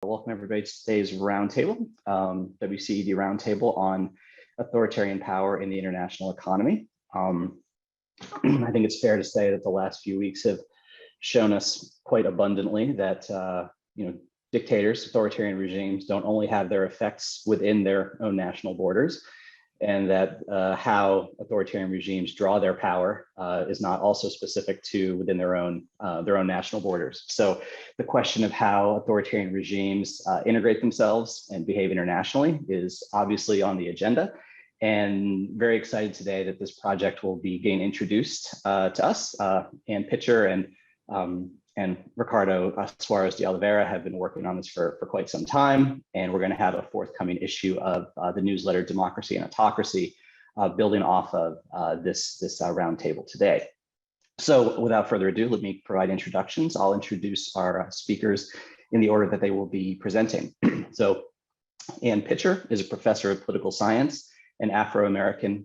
Welcome everybody to today's roundtable, WCED roundtable on authoritarian power in the international economy. I think it's fair to say that the last few weeks have shown us quite abundantly that dictators, authoritarian regimes don't only have their effects within their own national borders, and that how authoritarian regimes draw their power is not also specific to within their own national borders. So the question of how authoritarian regimes integrate themselves and behave internationally is obviously on the agenda. And very excited today that this project will be getting introduced to us. Ann Pitcher and Ricardo Soares de Oliveira have been working on this for quite some time. And we're going to have a forthcoming issue of the newsletter Democracy and Autocracy, building off of this roundtable today. So without further ado, let me provide introductions. I'll introduce our speakers in the order that they will be presenting. So Ann Pitcher is a professor of political science and Afroamerican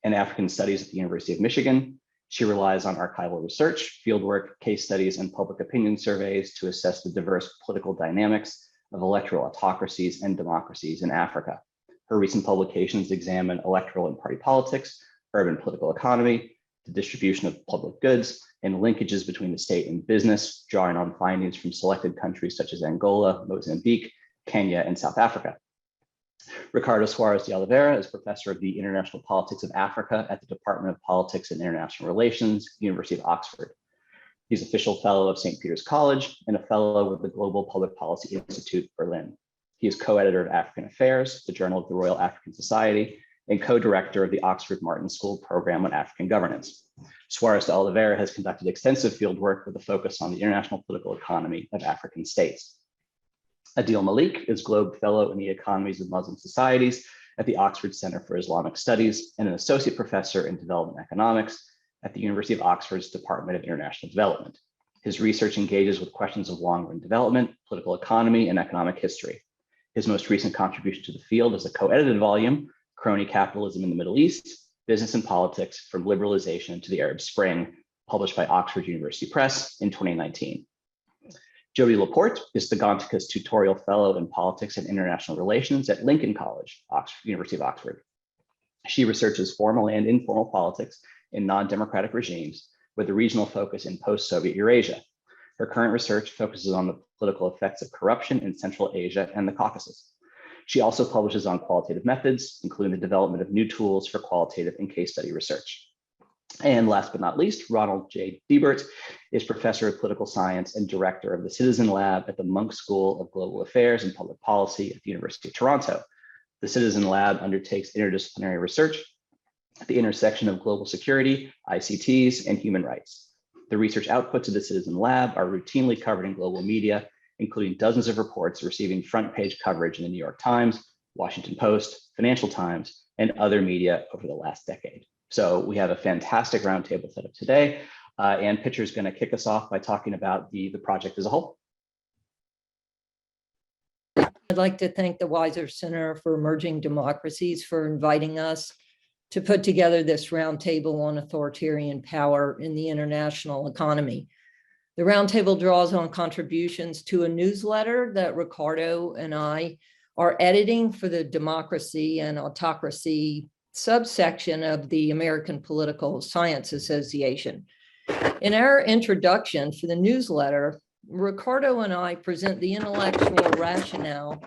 and African studies at the University of Michigan. She relies on archival research, fieldwork, case studies, and public opinion surveys to assess the diverse political dynamics of electoral autocracies and democracies in Africa. Her recent publications examine electoral and party politics, urban political economy, the distribution of public goods, and linkages between the state and business, drawing on findings from selected countries such as Angola, Mozambique, Kenya, and South Africa. Ricardo Soares de Oliveira is professor of the International Politics of Africa at the Department of Politics and International Relations, University of Oxford. He's official fellow of St. Peter's College and a fellow with the Global Public Policy Institute, Berlin. He is co-editor of African Affairs, the Journal of the Royal African Society, and co-director of the Oxford Martin School Program on African Governance. Soares de Oliveira has conducted extensive fieldwork with a focus on the international political economy of African states. Adeel Malik is Globe Fellow in the Economies of Muslim Societies at the Oxford Center for Islamic Studies and an associate professor in development economics at the University of Oxford's Department of International Development. His research engages with questions of long-run development, political economy, and economic history. His most recent contribution to the field is a co-edited volume, Crony Capitalism in the Middle East, Business and Politics from Liberalization to the Arab Spring, published by Oxford University Press in 2019. Jody LaPorte is the Gonticas Tutorial Fellow in Politics and International Relations at Lincoln College, University of Oxford. She researches formal and informal politics in non-democratic regimes with a regional focus in post-Soviet Eurasia. Her current research focuses on the political effects of corruption in Central Asia and the Caucasus. She also publishes on qualitative methods, including the development of new tools for qualitative and case study research. And last but not least, Ronald J. Deibert is professor of political science and director of the Citizen Lab at the Munk School of Global Affairs and Public Policy at the University of Toronto. The Citizen Lab undertakes interdisciplinary research at the intersection of global security, ICTs, and human rights. The research outputs of the Citizen Lab are routinely covered in global media, including dozens of reports receiving front page coverage in the New York Times, Washington Post, Financial Times, and other media over the last decade. So we have a fantastic roundtable set up today. Ann Pitcher is going to kick us off by talking about the project as a whole. I'd like to thank the Weiser Center for Emerging Democracies for inviting us to put together this roundtable on authoritarian power in the international economy. The roundtable draws on contributions to a newsletter that Ricardo and I are editing for the Democracy and Autocracy subsection of the American Political Science Association. In our introduction for the newsletter, Ricardo and I present the intellectual rationale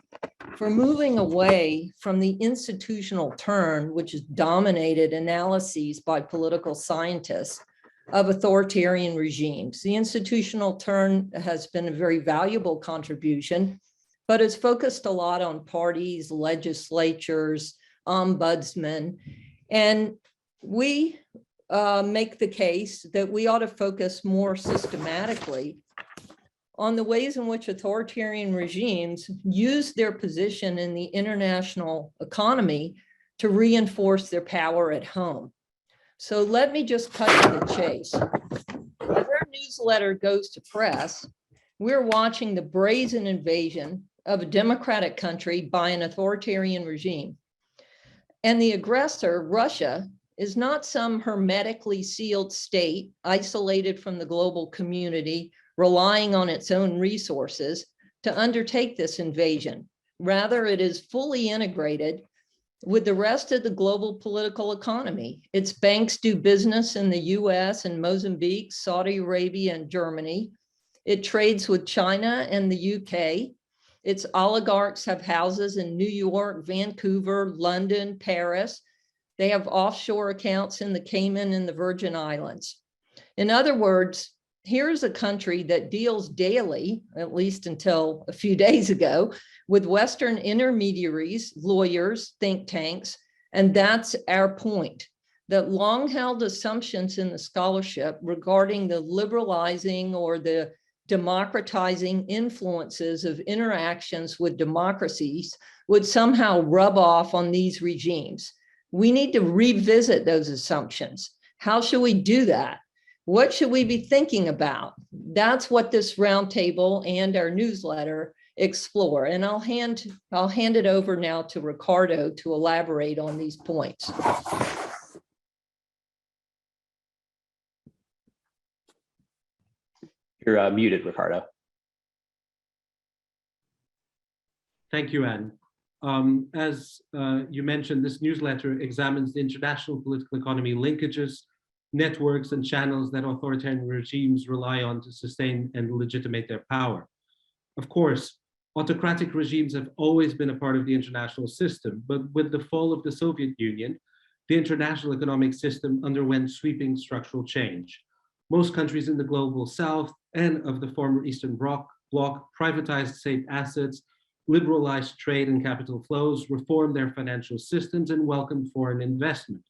for moving away from the institutional turn, which has dominated analyses by political scientists of authoritarian regimes. The institutional turn has been a very valuable contribution, but it's focused a lot on parties, legislatures, ombudsman, and we make the case that we ought to focus more systematically on the ways in which authoritarian regimes use their position in the international economy to reinforce their power at home. So let me just cut to the chase. As our newsletter goes to press, we're watching the brazen invasion of a democratic country by an authoritarian regime. And the aggressor, Russia, is not some hermetically sealed state isolated from the global community, relying on its own resources, to undertake this invasion. Rather, it is fully integrated with the rest of the global political economy. Its banks do business in the US and Mozambique, Saudi Arabia, and Germany. It trades with China and the UK. Its oligarchs have houses in New York, Vancouver, London, Paris. They have offshore accounts in the Cayman and the Virgin Islands. In other words, here's a country that deals daily, at least until a few days ago, with Western intermediaries, lawyers, think tanks, and that's our point, that long-held assumptions in the scholarship regarding the liberalizing or the democratizing influences of interactions with democracies would somehow rub off on these regimes. We need to revisit those assumptions. How should we do that? What should we be thinking about? That's what this roundtable and our newsletter explore. And I'll hand it over now to Ricardo to elaborate on these points. You're muted, Ricardo. Thank you, Anne. As you mentioned, this newsletter examines the international political economy linkages, networks, and channels that authoritarian regimes rely on to sustain and legitimate their power. Of course, autocratic regimes have always been a part of the international system, but with the fall of the Soviet Union, the international economic system underwent sweeping structural change. Most countries in the global south and of the former Eastern Bloc privatized state assets, liberalized trade and capital flows, reformed their financial systems, and welcomed foreign investment.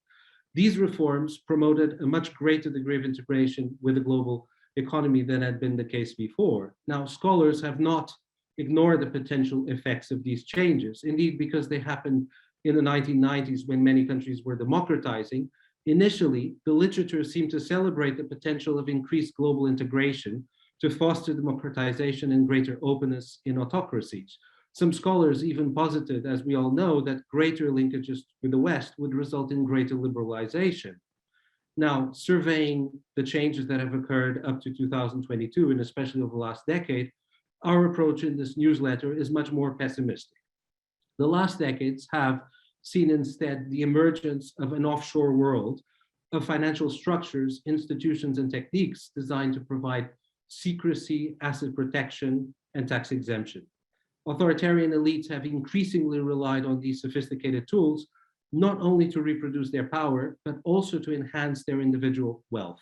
These reforms promoted a much greater degree of integration with the global economy than had been the case before. Now, scholars have not ignored the potential effects of these changes. Indeed, because they happened in the 1990s when many countries were democratizing, initially, the literature seemed to celebrate the potential of increased global integration to foster democratization and greater openness in autocracies. Some scholars even posited, as we all know, that greater linkages with the West would result in greater liberalization. Now, surveying the changes that have occurred up to 2022, and especially over the last decade, our approach in this newsletter is much more pessimistic. The last decades have seen instead the emergence of an offshore world of financial structures, institutions, and techniques designed to provide secrecy, asset protection, and tax exemption. Authoritarian elites have increasingly relied on these sophisticated tools, not only to reproduce their power, but also to enhance their individual wealth.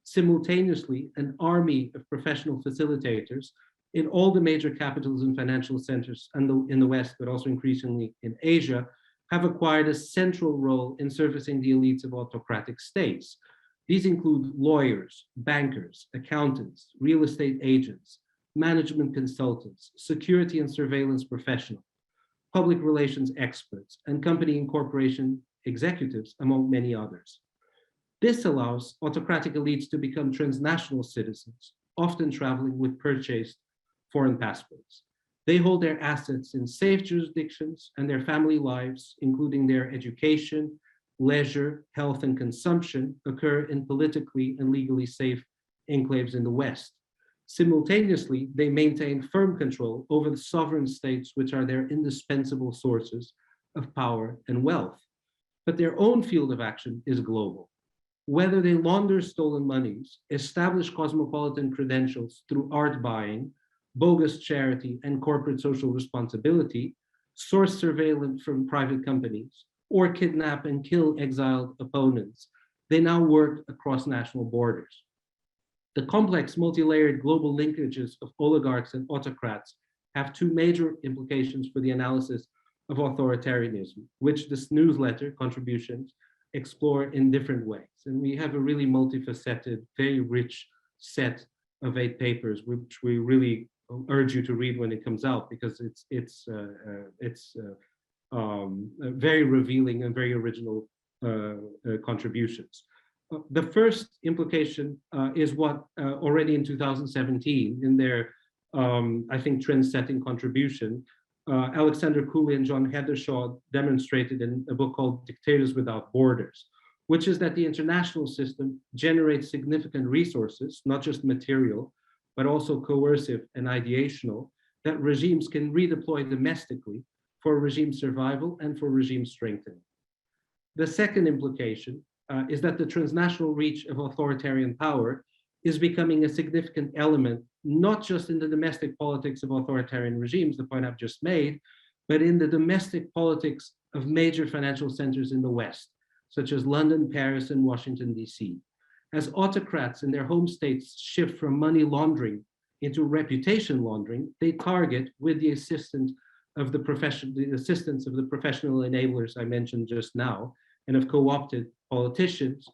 Simultaneously, an army of professional facilitators in all the major capitalism financial centers in the West, but also increasingly in Asia, have acquired a central role in servicing the elites of autocratic states. These include lawyers, bankers, accountants, real estate agents, management consultants, security and surveillance professionals, public relations experts, and company and corporation executives, among many others. This allows autocratic elites to become transnational citizens, often traveling with purchased foreign passports. They hold their assets in safe jurisdictions, and their family lives, including their education, leisure, health, and consumption, occur in politically and legally safe enclaves in the West. Simultaneously, they maintain firm control over the sovereign states, which are their indispensable sources of power and wealth. But their own field of action is global. Whether they launder stolen monies, establish cosmopolitan credentials through art buying, bogus charity, and corporate social responsibility, source surveillance from private companies, or kidnap and kill exiled opponents, they now work across national borders. The complex multi-layered global linkages of oligarchs and autocrats have two major implications for the analysis of authoritarianism, which this newsletter contributions explore in different ways. And we have a really multifaceted, very rich set of 8 papers, which we really urge you to read when it comes out, because it's very revealing and very original contributions. The first implication is what already in 2017, in their, I think, trend-setting contribution, Alexander Cooley and John Hedershaw demonstrated in a book called Dictators Without Borders, which is that the international system generates significant resources, not just material, but also coercive and ideational, that regimes can redeploy domestically for regime survival and for regime strengthening. The second implication is that the transnational reach of authoritarian power is becoming a significant element, not just in the domestic politics of authoritarian regimes, the point I've just made, but in the domestic politics of major financial centers in the West, such as London, Paris, and Washington, D.C. As autocrats in their home states shift from money laundering into reputation laundering, they target, with the assistance of the professional enablers I mentioned just now, and of co-opted politicians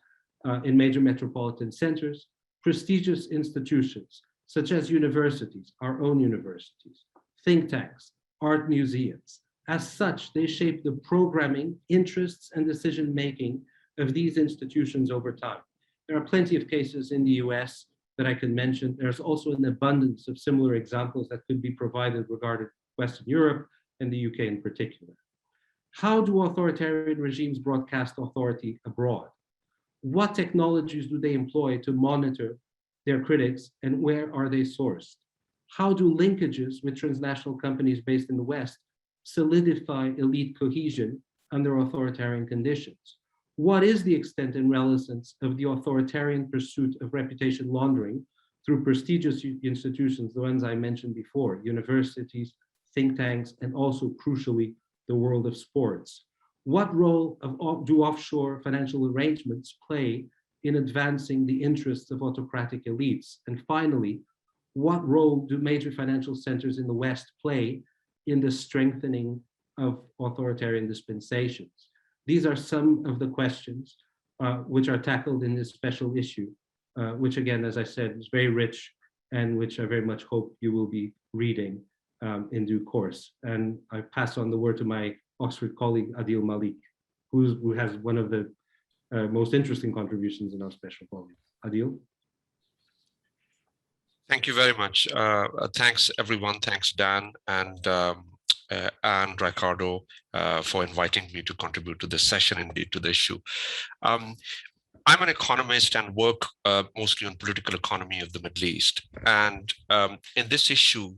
in major metropolitan centers, prestigious institutions such as universities, our own universities, think tanks, art museums. As such, they shape the programming, interests, and decision-making of these institutions over time. There are plenty of cases in the US that I can mention. There's also an abundance of similar examples that could be provided regarding Western Europe and the UK in particular. How do authoritarian regimes broadcast authority abroad? What technologies do they employ to monitor their critics, and where are they sourced? How do linkages with transnational companies based in the West solidify elite cohesion under authoritarian conditions? What is the extent and relevance of the authoritarian pursuit of reputation laundering through prestigious institutions, the ones I mentioned before, universities, think tanks, and also crucially, the world of sports? What role do offshore financial arrangements play in advancing the interests of autocratic elites? And finally, what role do major financial centers in the West play in the strengthening of authoritarian dispensations? These are some of the questions which are tackled in this special issue, which again, as I said, is very rich and which I very much hope you will be reading in due course. And I pass on the word to my Oxford colleague, Adeel Malik, who has one of the most interesting contributions in our special volume. Adeel? Thank you very much. Thanks, everyone. Thanks, Dan and Ricardo for inviting me to contribute to this session, indeed, to the issue. I'm an economist and work mostly on political economy of the Middle East. And in this issue,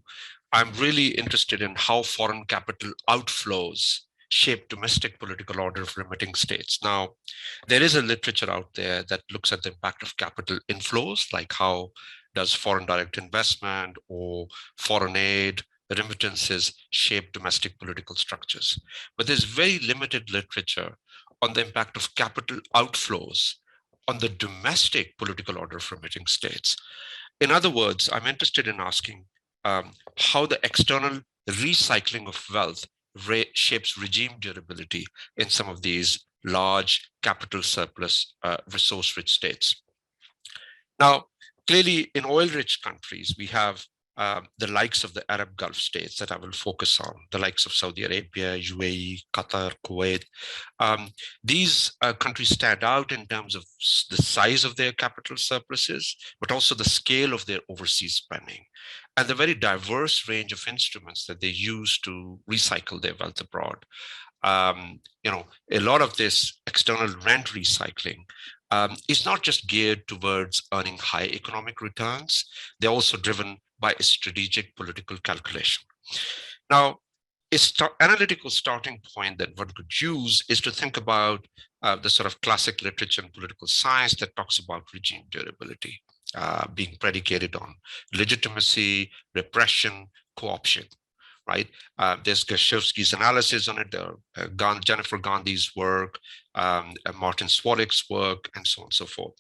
I'm really interested in how foreign capital outflows shape domestic political order of remitting states. Now, there is a literature out there that looks at the impact of capital inflows, like how does foreign direct investment or foreign aid, remittances shape domestic political structures. But there's very limited literature on the impact of capital outflows on the domestic political order of remitting states. In other words, I'm interested in asking how the external recycling of wealth shapes regime durability in some of these large capital surplus resource-rich states. Now, clearly in oil-rich countries, we have the likes of the Arab Gulf states that I will focus on, the likes of Saudi Arabia, UAE, Qatar, Kuwait. These countries stand out in terms of the size of their capital surpluses, but also the scale of their overseas spending and the very diverse range of instruments that they use to recycle their wealth abroad. A lot of this external rent recycling is not just geared towards earning high economic returns. They're also driven by a strategic political calculation. Now, analytical starting point that one could use is to think about the sort of classic literature and political science that talks about regime durability being predicated on legitimacy, repression, co-option. Right? There's Gashevsky's analysis on it, Jennifer Gandhi's work, Martin Swalik's work, and so on and so forth.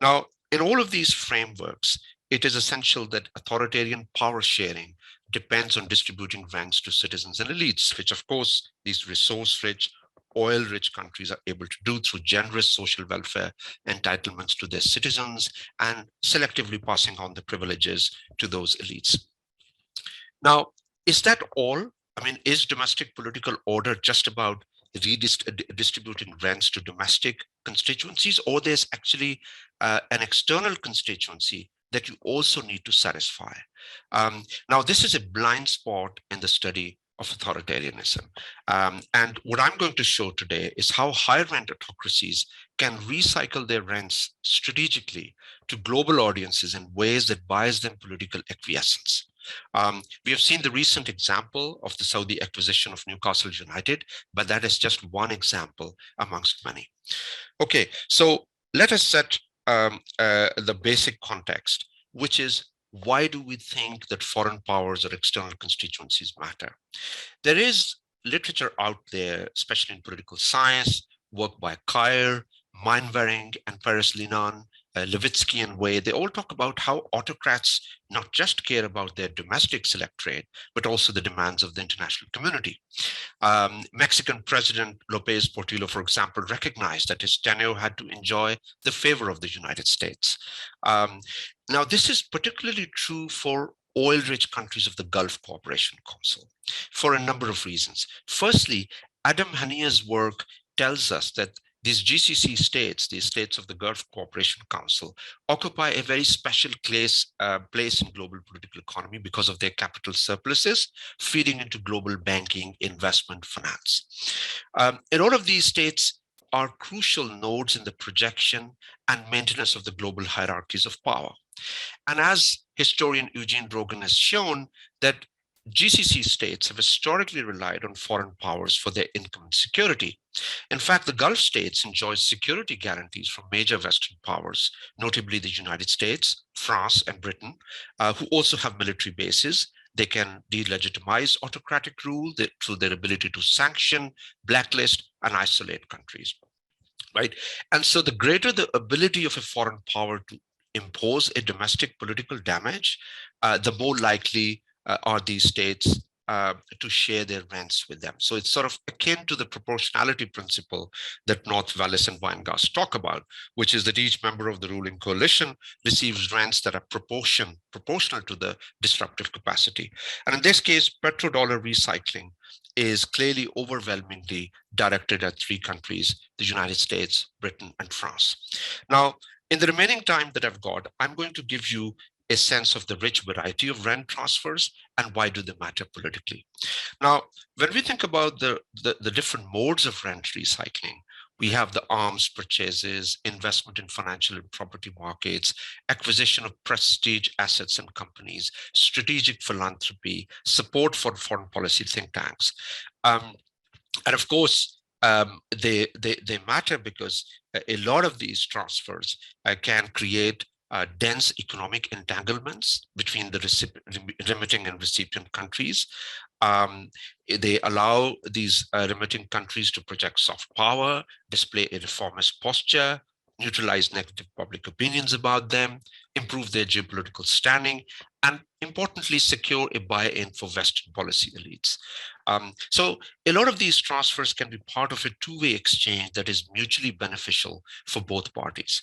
Now, in all of these frameworks, it is essential that authoritarian power sharing depends on distributing rents to citizens and elites, which of course these resource-rich, oil-rich countries are able to do through generous social welfare entitlements to their citizens and selectively passing on the privileges to those elites. Now, is that all? I mean, is domestic political order just about redistributing rents to domestic constituencies, or there's actually an external constituency that you also need to satisfy? Now, this is a blind spot in the study of authoritarianism. And what I'm going to show today is how high rent autocracies can recycle their rents strategically to global audiences in ways that buys them political acquiescence. We have seen the recent example of the Saudi acquisition of Newcastle United, but that is just one example amongst many. Okay, so let us set the basic context, which is, why do we think that foreign powers or external constituencies matter? There is literature out there, especially in political science, work by Kair, Meinwaring, and Peres-Linan, Levitsky and Way. They all talk about how autocrats not just care about their domestic electorate, but also the demands of the international community. Mexican President López Portillo, for example, recognized that his tenure had to enjoy the favor of the United States. Now, this is particularly true for oil-rich countries of the Gulf Cooperation Council for a number of reasons. Firstly, Adam Hania's work tells us that these GCC states, these states of the Gulf Cooperation Council, occupy a very special place in global political economy because of their capital surpluses feeding into global banking, investment, finance. And all of these states are crucial nodes in the projection and maintenance of the global hierarchies of power. And as historian Eugene Rogan has shown, that GCC states have historically relied on foreign powers for their income and security. In fact, the Gulf states enjoy security guarantees from major Western powers, notably the United States, France, and Britain, who also have military bases. They can delegitimize autocratic rule through their ability to sanction, blacklist, and isolate countries, right? And so the greater the ability of a foreign power to impose a domestic political damage, the more likely are these states to share their rents with them. So it's sort of akin to the proportionality principle that North Wallis and Weingast talk about, which is that each member of the ruling coalition receives rents that are proportional to the disruptive capacity. And in this case, petrodollar recycling is clearly overwhelmingly directed at three countries: the United States, Britain, and France. Now, in the remaining time that I've got, I'm going to give you a sense of the rich variety of rent transfers and why do they matter politically. Now, when we think about the different modes of rent recycling, we have the arms purchases, investment in financial and property markets, acquisition of prestige assets and companies, strategic philanthropy, support for foreign policy think tanks. And of course, they matter because a lot of these transfers can create dense economic entanglements between the remitting and recipient countries. They allow these remitting countries to project soft power, display a reformist posture, neutralize negative public opinions about them, improve their geopolitical standing, and importantly, secure a buy-in for Western policy elites. So a lot of these transfers can be part of a two-way exchange that is mutually beneficial for both parties.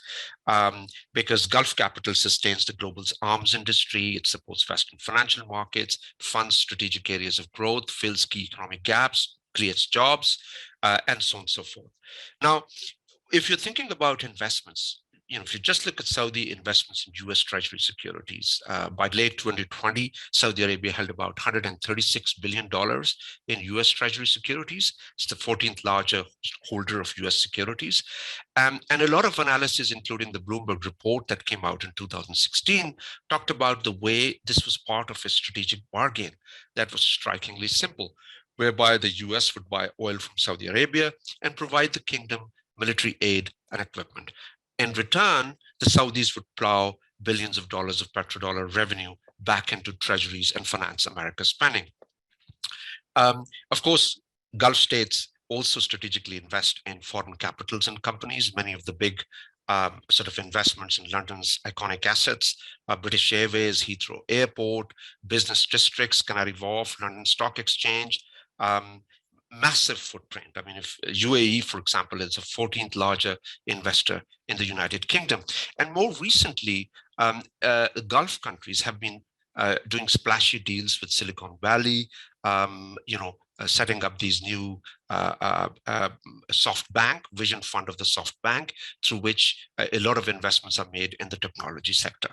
Because Gulf capital sustains the global arms industry, it supports Western financial markets, funds strategic areas of growth, fills key economic gaps, creates jobs, and so on and so forth. Now, if you're thinking about investments, if you just look at Saudi investments in US Treasury securities, by late 2020, Saudi Arabia held about $136 billion in US Treasury securities. It's the 14th largest holder of US securities. And a lot of analysis, including the Bloomberg report that came out in 2016, talked about the way this was part of a strategic bargain that was strikingly simple, whereby the US would buy oil from Saudi Arabia and provide the kingdom military aid and equipment. In return, the Saudis would plow billions of dollars of petrodollar revenue back into treasuries and finance America's spending. Of course, Gulf states also strategically invest in foreign capitals and companies. Many of the big sort of investments in London's iconic assets, British Airways, Heathrow Airport, business districts, Canary Wharf, London Stock Exchange, massive footprint. I mean, if UAE, for example, is the 14th larger investor in the United Kingdom. And more recently, Gulf countries have been doing splashy deals with Silicon Valley, setting up these new SoftBank, vision fund of the SoftBank, through which a lot of investments are made in the technology sector.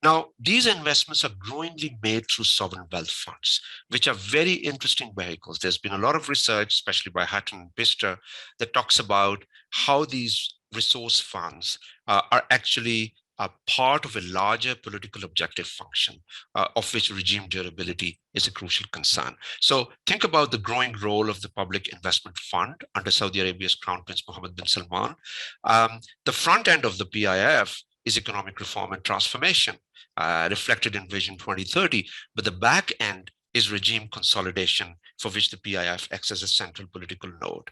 Now, these investments are growingly made through sovereign wealth funds, which are very interesting vehicles. There's been a lot of research, especially by Hatton and Bister, that talks about how these resource funds are actually are part of a larger political objective function, of which regime durability is a crucial concern. So think about the growing role of the Public Investment Fund under Saudi Arabia's Crown Prince Mohammed bin Salman. The front end of the PIF is economic reform and transformation, reflected in Vision 2030, but the back end is regime consolidation, for which the PIF acts as a central political node.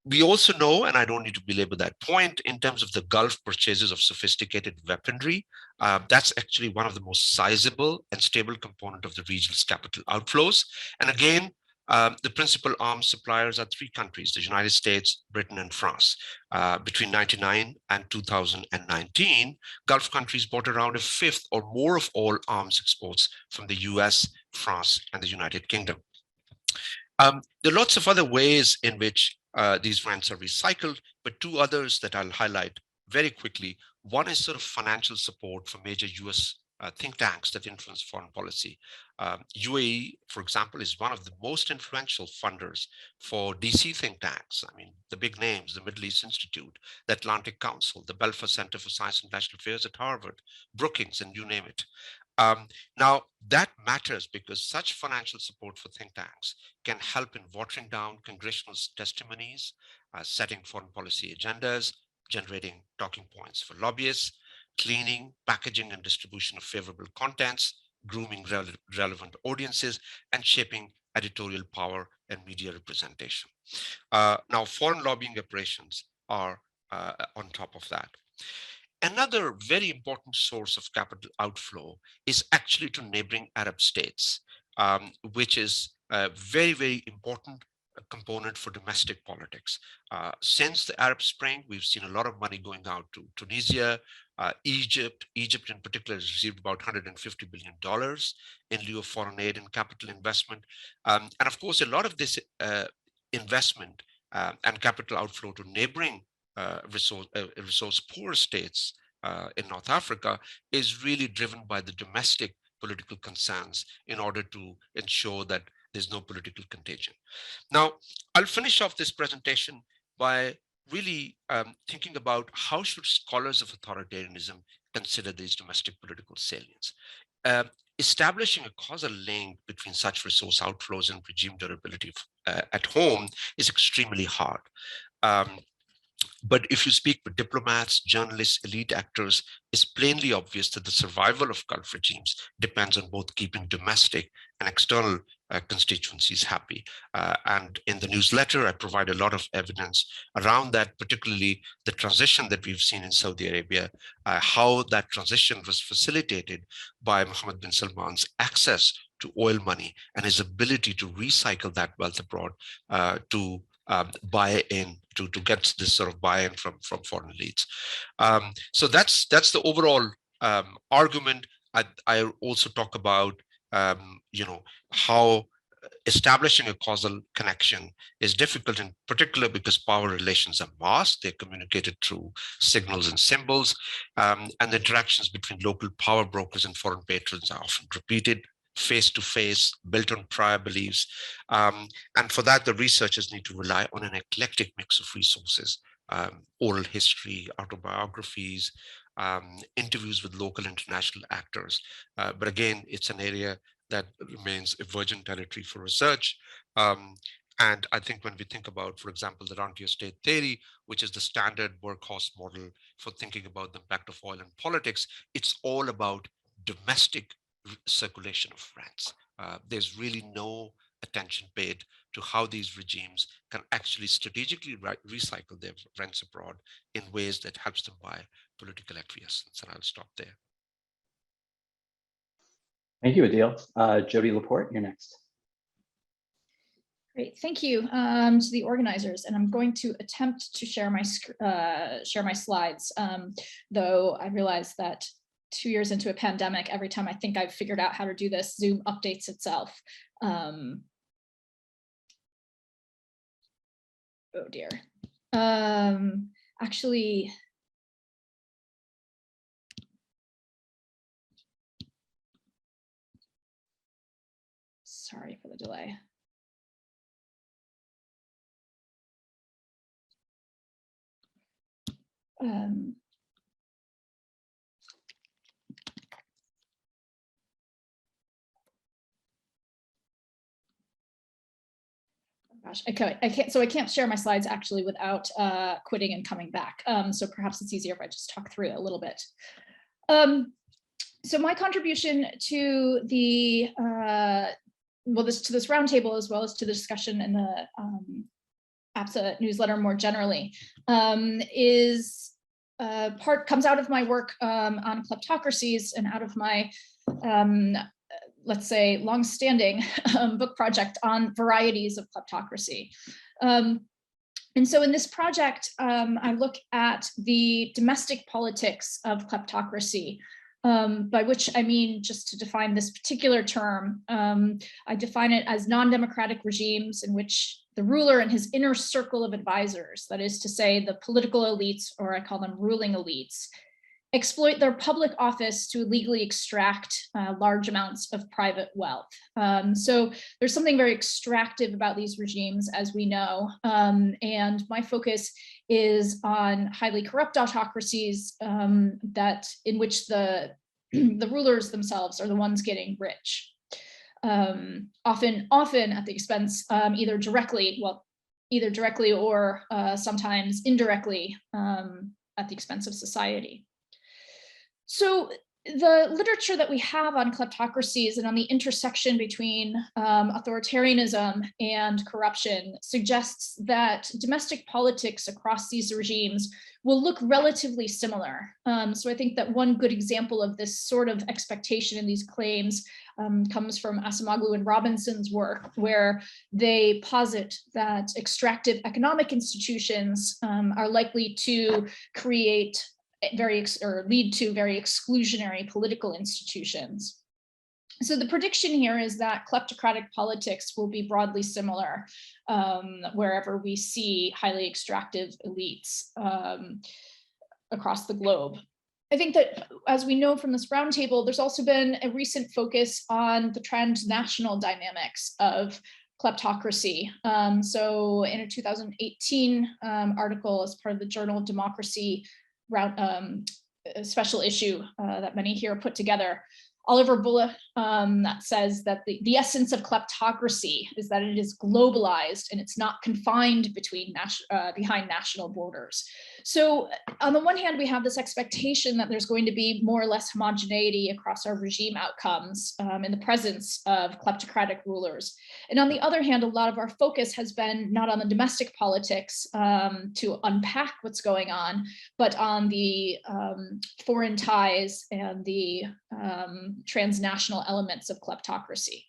We also know, and I don't need to belabor that point, in terms of the Gulf purchases of sophisticated weaponry, that's actually one of the most sizable and stable component of the region's capital outflows. And again, the principal arms suppliers are three countries: the United States, Britain, and France. Between 1999 and 2019, Gulf countries bought around a fifth or more of all arms exports from the US, France, and the United Kingdom. There are lots of other ways in which these rents are recycled, but two others that I'll highlight very quickly. One is sort of financial support for major US think tanks that influence foreign policy. UAE, for example, is one of the most influential funders for DC think tanks. I mean, the big names: the Middle East Institute, the Atlantic Council, the Belfer Center for Science and National Affairs at Harvard, Brookings, and you name it. Now, that matters because such financial support for think tanks can help in watering down congressional testimonies, setting foreign policy agendas, generating talking points for lobbyists, cleaning, packaging, and distribution of favorable contents, grooming relevant audiences, and shaping editorial power and media representation. Now, foreign lobbying operations are on top of that. Another very important source of capital outflow is actually to neighboring Arab states, which is a very, very important component for domestic politics. Since the Arab Spring, we've seen a lot of money going out to Tunisia, Egypt. Egypt in particular has received about $150 billion in lieu of foreign aid and capital investment. And of course, a lot of this investment and capital outflow to neighboring resource poor states in North Africa is really driven by the domestic political concerns in order to ensure that there's no political contagion. Now, I'll finish off this presentation by really thinking about how should scholars of authoritarianism consider these domestic political salience. Establishing a causal link between such resource outflows and regime durability at home is extremely hard. But if you speak with diplomats, journalists, elite actors, it's plainly obvious that the survival of Gulf regimes depends on both keeping domestic and external constituencies happy. And in the newsletter, I provide a lot of evidence around that, particularly the transition that we've seen in Saudi Arabia, how that transition was facilitated by Mohammed bin Salman's access to oil money and his ability to recycle that wealth abroad to buy in, to get this sort of buy-in from foreign elites. So that's the overall argument. I also talk about how establishing a causal connection is difficult, in particular because power relations are masked. They're communicated through signals and symbols, and the interactions between local power brokers and foreign patrons are often repeated, face-to-face, built on prior beliefs. And for that, the researchers need to rely on an eclectic mix of resources: oral history, autobiographies, interviews with local international actors. But again, it's an area that remains a virgin territory for research. And I think when we think about, for example, the rentier state theory, which is the standard workhorse model for thinking about the impact of oil in politics, it's all about domestic circulation of rents. There's really no attention paid to how these regimes can actually strategically recycle their rents abroad in ways that helps them buy political acquiescence. And I'll stop there. Thank you, Adeel. Jody, LaPorte, you're next. Great, thank you to the organizers, and I'm going to attempt to share my slides, though I realize that 2 years into a pandemic, every time I think I've figured out how to do this, Zoom updates itself. Oh dear. Actually, sorry for the delay. gosh, I can't. So I can't share my slides actually without quitting and coming back. So perhaps it's easier if I just talk through it a little bit. So my contribution to the to this roundtable, as well as to the discussion in the APSA newsletter more generally, comes out of my work on kleptocracies and out of my let's say long-standing book project on varieties of kleptocracy. And so in this project, I look at the domestic politics of kleptocracy, by which I mean, just to define this particular term, I define it as non-democratic regimes in which the ruler and his inner circle of advisors, that is to say the political elites, or I call them ruling elites, exploit their public office to illegally extract large amounts of private wealth. So there's something very extractive about these regimes, as we know, and my focus is on highly corrupt autocracies that in which the rulers themselves are the ones getting rich, often at the expense either directly or sometimes indirectly at the expense of society. So the literature that we have on kleptocracies and on the intersection between authoritarianism and corruption suggests that domestic politics across these regimes will look relatively similar. So I think that one good example of this sort of expectation in these claims comes from Asimoglu and Robinson's work, where they posit that extractive economic institutions are likely to create lead to very exclusionary political institutions. So the prediction here is that kleptocratic politics will be broadly similar wherever we see highly extractive elites across the globe. I think that, as we know from this roundtable, there's also been a recent focus on the transnational dynamics of kleptocracy. So in a 2018 article as part of the Journal Democracy special issue that many here put together, Oliver Bullock says that the essence of kleptocracy is that it is globalized and it's not confined behind national borders. So on the one hand, we have this expectation that there's going to be more or less homogeneity across our regime outcomes in the presence of kleptocratic rulers. And on the other hand, a lot of our focus has been not on the domestic politics to unpack what's going on, but on the foreign ties and the transnational elements of kleptocracy.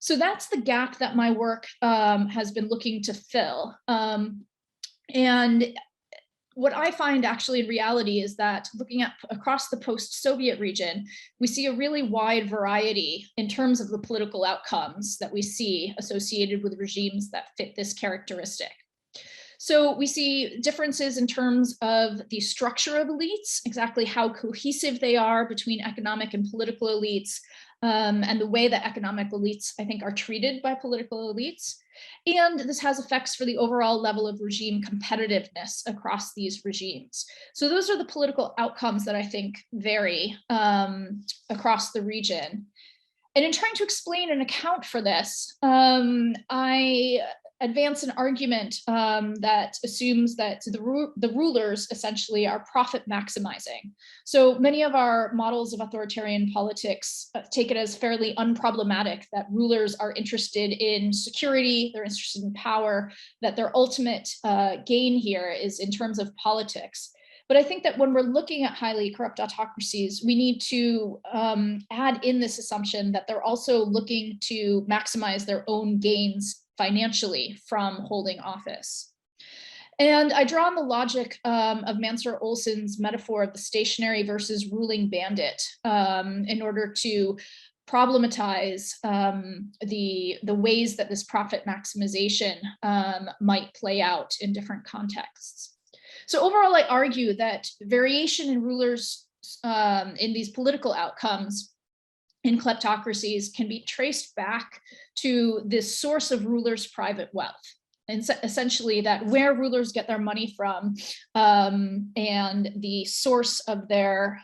So that's the gap that my work has been looking to fill. And what I find actually in reality is that looking at across the post-Soviet region, we see a really wide variety in terms of the political outcomes that we see associated with regimes that fit this characteristic. So we see differences in terms of the structure of elites, exactly how cohesive they are between economic and political elites, and the way that economic elites, I think, are treated by political elites. And this has effects for the overall level of regime competitiveness across these regimes. So those are the political outcomes that I think vary across the region. And in trying to explain and account for this, I advance an argument that assumes that the rulers essentially are profit maximizing. So many of our models of authoritarian politics take it as fairly unproblematic that rulers are interested in security, they're interested in power, that their ultimate gain here is in terms of politics. But I think that when we're looking at highly corrupt autocracies, we need to add in this assumption that they're also looking to maximize their own gains financially from holding office. And I draw on the logic of Mansur Olson's metaphor of the stationary versus ruling bandit in order to problematize the ways that this profit maximization might play out in different contexts. So overall, I argue that variation in rulers in these political outcomes in kleptocracies can be traced back to this source of rulers' private wealth. essentially that where rulers get their money from and the source of their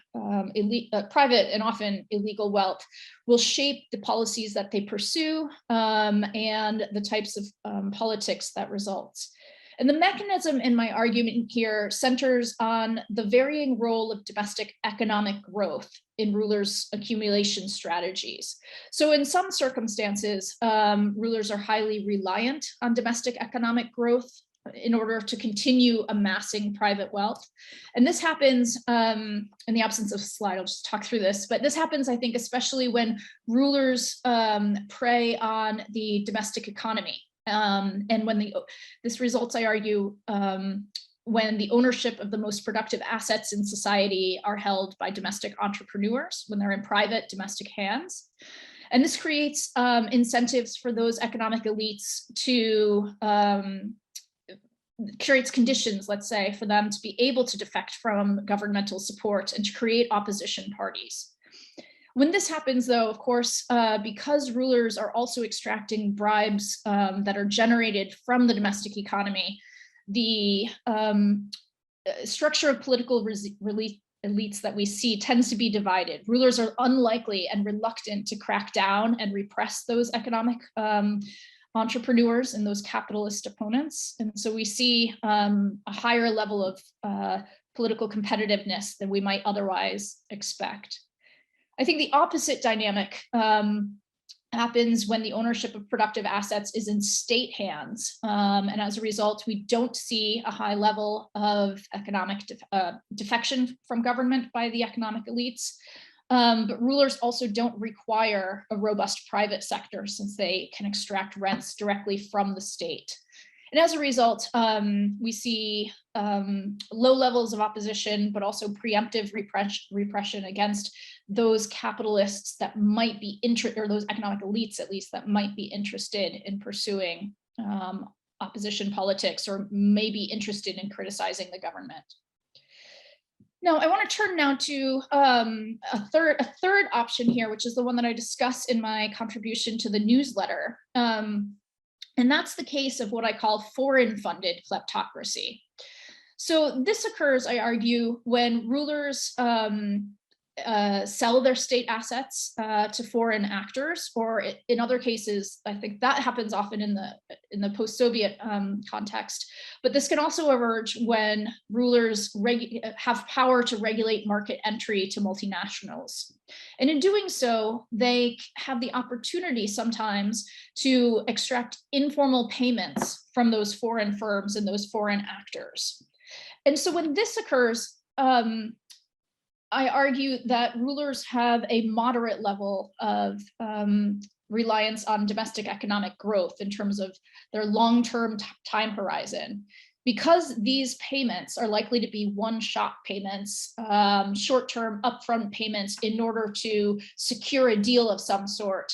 private and often illegal wealth will shape the policies that they pursue and the types of politics that results. And the mechanism in my argument here centers on the varying role of domestic economic growth in rulers' accumulation strategies. So in some circumstances, rulers are highly reliant on domestic economic growth in order to continue amassing private wealth. And this happens, in the absence of a slide, I'll just talk through this, but this happens, I think, especially when rulers prey on the domestic economy. And when this results, I argue, when the ownership of the most productive assets in society are held by domestic entrepreneurs, when they're in private domestic hands. And this creates incentives for those economic elites to, creates conditions, let's say, for them to be able to defect from governmental support and to create opposition parties. When this happens, though, of course, because rulers are also extracting bribes that are generated from the domestic economy, the structure of political elites that we see tends to be divided. Rulers are unlikely and reluctant to crack down and repress those economic entrepreneurs and those capitalist opponents. And so we see a higher level of political competitiveness than we might otherwise expect. I think the opposite dynamic happens when the ownership of productive assets is in state hands. And as a result, we don't see a high level of economic defection from government by the economic elites. But rulers also don't require a robust private sector since they can extract rents directly from the state. And as a result, we see low levels of opposition, but also preemptive repression against those capitalists that might be or those economic elites, at least, that might be interested in pursuing opposition politics or may be interested in criticizing the government. Now, I want to turn now to a third option here, which is the one that I discuss in my contribution to the newsletter. And that's the case of what I call foreign-funded kleptocracy. So this occurs, I argue, when rulers sell their state assets to foreign actors, or in other cases, I think that happens often in the post-Soviet context. But this can also emerge when rulers have power to regulate market entry to multinationals. And in doing so, they have the opportunity sometimes to extract informal payments from those foreign firms and those foreign actors. And so when this occurs, I argue that rulers have a moderate level of reliance on domestic economic growth in terms of their long-term time horizon. Because these payments are likely to be one-shot payments, short-term upfront payments in order to secure a deal of some sort,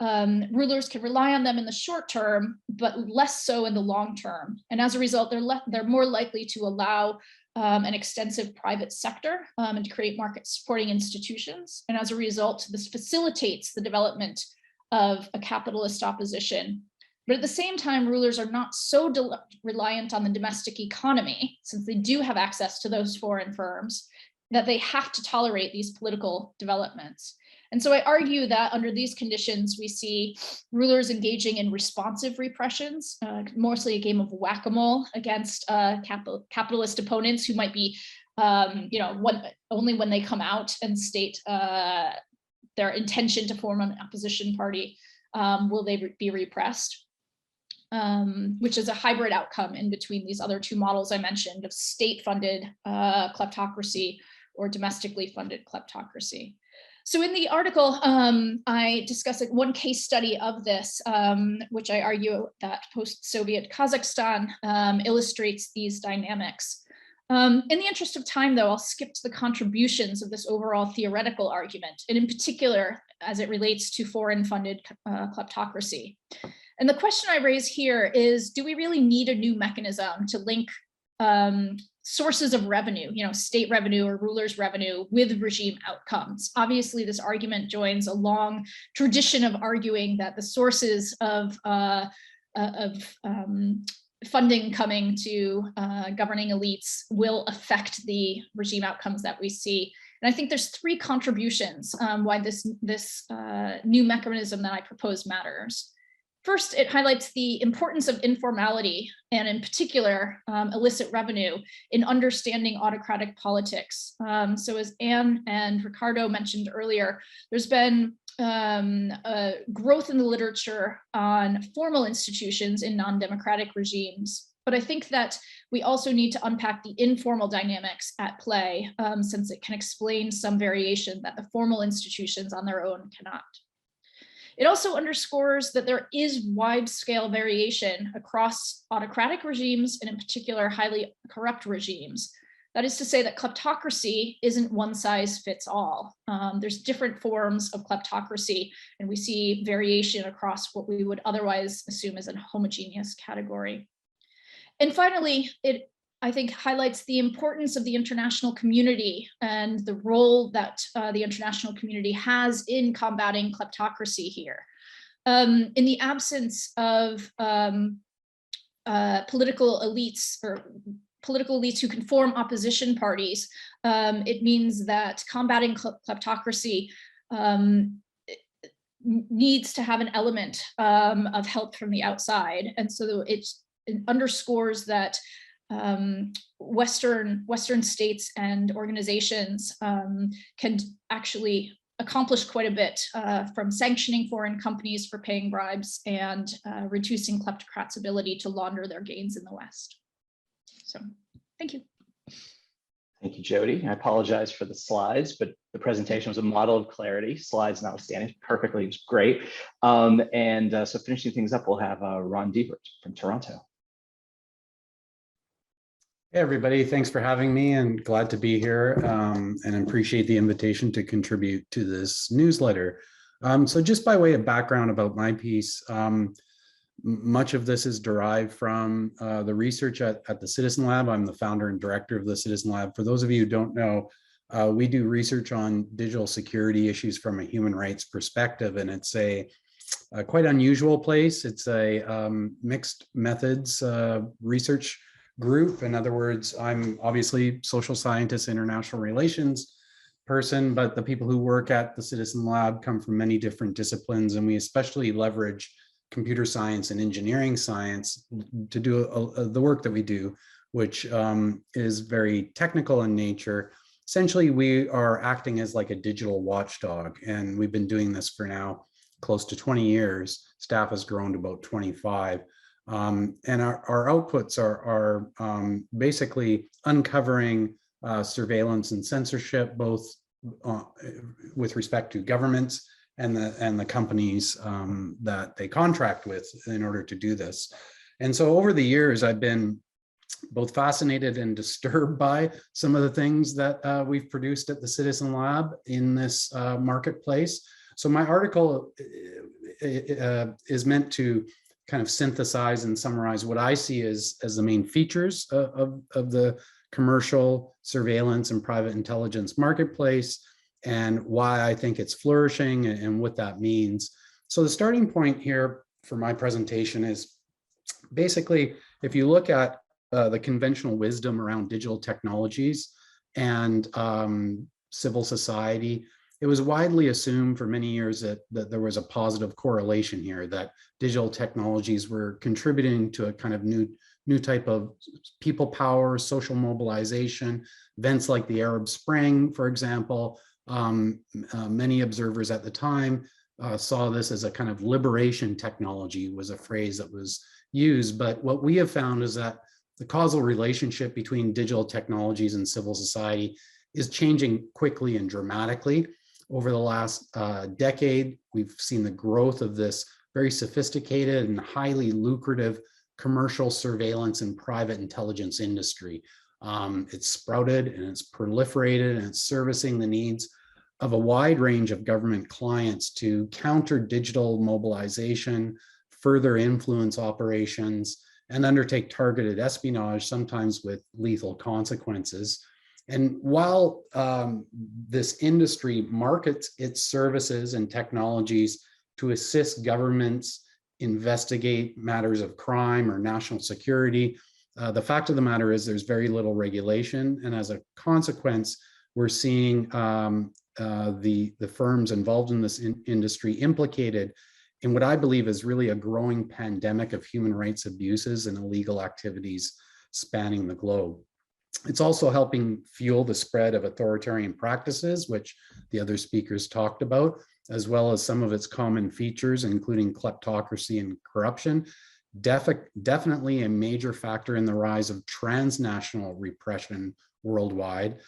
rulers can rely on them in the short term, but less so in the long term. And as a result, they're more likely to allow an extensive private sector and to create market supporting institutions. And as a result, this facilitates the development of a capitalist opposition. But at the same time, rulers are not so reliant on the domestic economy, since they do have access to those foreign firms, that they have to tolerate these political developments. And so I argue that under these conditions, we see rulers engaging in responsive repressions, mostly a game of whack-a-mole against capitalist opponents who might be, only when they come out and state their intention to form an opposition party will they be repressed. Which is a hybrid outcome in between these other two models I mentioned of state-funded kleptocracy or domestically funded kleptocracy. So in the article, I discuss one case study of this, which I argue that post-Soviet Kazakhstan illustrates these dynamics. In the interest of time, though, I'll skip to the contributions of this overall theoretical argument, and in particular, as it relates to foreign-funded kleptocracy. And the question I raise here is, do we really need a new mechanism to link sources of revenue, state revenue or rulers' revenue with regime outcomes? Obviously, this argument joins a long tradition of arguing that the sources of funding coming to governing elites will affect the regime outcomes that we see. And I think there's three contributions why this new mechanism that I propose matters. First, it highlights the importance of informality, and in particular, illicit revenue in understanding autocratic politics. So as Anne and Ricardo mentioned earlier, there's been a growth in the literature on formal institutions in non-democratic regimes. But I think that we also need to unpack the informal dynamics at play, since it can explain some variation that the formal institutions on their own cannot. It also underscores that there is wide-scale variation across autocratic regimes, and in particular, highly corrupt regimes. That is to say that kleptocracy isn't one size fits all. There's different forms of kleptocracy, and we see variation across what we would otherwise assume as a homogeneous category. And finally, it, I think, highlights the importance of the international community and the role that the international community has in combating kleptocracy here. In the absence of political elites who can form opposition parties, it means that combating kleptocracy needs to have an element of help from the outside. And so it underscores that Western states and organizations can actually accomplish quite a bit from sanctioning foreign companies for paying bribes and reducing kleptocrats' ability to launder their gains in the West. So, thank you. Thank you, Jody. I apologize for the slides, but the presentation was a model of clarity, slides notwithstanding, perfectly, it was great. So finishing things up, we'll have Ron Deibert from Toronto. Hey everybody, thanks for having me and glad to be here and appreciate the invitation to contribute to this newsletter. So just by way of background about my piece, much of this is derived from the research at the Citizen Lab. I'm the founder and director of the Citizen Lab. For those of you who don't know, we do research on digital security issues from a human rights perspective, and it's a quite unusual place. It's a mixed methods research group. In other words, I'm obviously social scientist, international relations person, but the people who work at the Citizen Lab come from many different disciplines, and we especially leverage computer science and engineering science to do the work that we do, which is very technical in nature. Essentially, we are acting as like a digital watchdog, and we've been doing this for now close to 20 years. Staff has grown to about 25. And our outputs are basically uncovering surveillance and censorship, both with respect to governments and the companies that they contract with in order to do this. And so over the years, I've been both fascinated and disturbed by some of the things that we've produced at the Citizen Lab in this marketplace. So my article is meant to kind of synthesize and summarize what I see as the main features of the commercial surveillance and private intelligence marketplace, and why I think it's flourishing and what that means. So the starting point here for my presentation is basically, if you look at the conventional wisdom around digital technologies and civil society, it was widely assumed for many years that there was a positive correlation here, that digital technologies were contributing to a kind of new type of people power, social mobilization, events like the Arab Spring, for example. Many observers at the time saw this as a kind of liberation technology, was a phrase that was used. But what we have found is that the causal relationship between digital technologies and civil society is changing quickly and dramatically. Over the last decade, we've seen the growth of this very sophisticated and highly lucrative commercial surveillance and private intelligence industry. It's sprouted and it's proliferated, and it's servicing the needs of a wide range of government clients to counter digital mobilization, further influence operations, and undertake targeted espionage, sometimes with lethal consequences. And while this industry markets its services and technologies to assist governments investigate matters of crime or national security. The fact of the matter is there's very little regulation, and as a consequence, we're seeing the firms involved in this industry implicated in what I believe is really a growing pandemic of human rights abuses and illegal activities spanning the globe. It's also helping fuel the spread of authoritarian practices, which the other speakers talked about, as well as some of its common features, including kleptocracy and corruption. Definitely a major factor in the rise of transnational repression worldwide,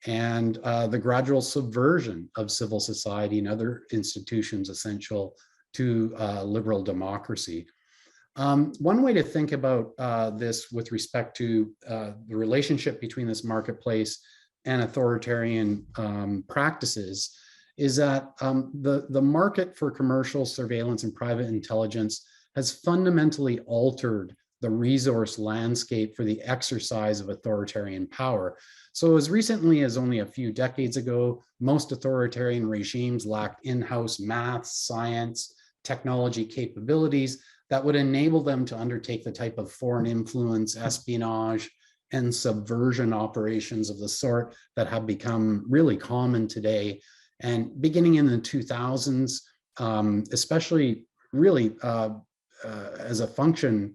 and the gradual subversion of civil society and other institutions essential to liberal democracy. One way to think about this with respect to the relationship between this marketplace and authoritarian practices is that the market for commercial surveillance and private intelligence has fundamentally altered the resource landscape for the exercise of authoritarian power. So as recently as only a few decades ago, most authoritarian regimes lacked in-house math, science, technology capabilities that would enable them to undertake the type of foreign influence, espionage, and subversion operations of the sort that have become really common today. And beginning in the 2000s, especially really as a function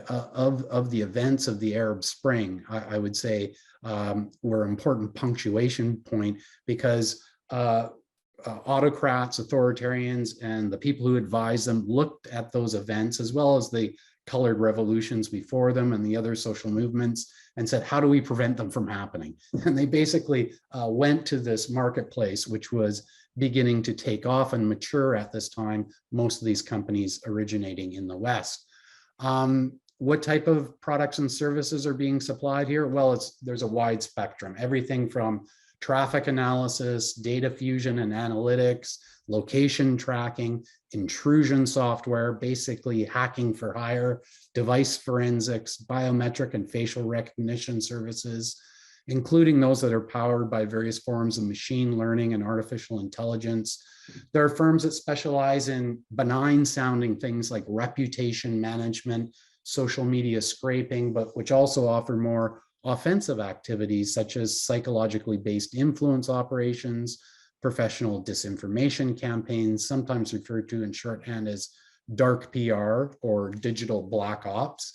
of the events of the Arab Spring, I would say were an important punctuation point, because autocrats, authoritarians, and the people who advised them looked at those events, as well as the colored revolutions before them and the other social movements, and said, how do we prevent them from happening? And they basically went to this marketplace, which was beginning to take off and mature at this time, most of these companies originating in the West. What type of products and services are being supplied here? Well, there's a wide spectrum, everything from traffic analysis, data fusion and analytics, location tracking, intrusion software, basically hacking for hire, device forensics, biometric and facial recognition services, including those that are powered by various forms of machine learning and artificial intelligence. There are firms that specialize in benign sounding things like reputation management, social media scraping, but which also offer more offensive activities such as psychologically based influence operations, professional disinformation campaigns, sometimes referred to in shorthand as dark PR or digital black ops.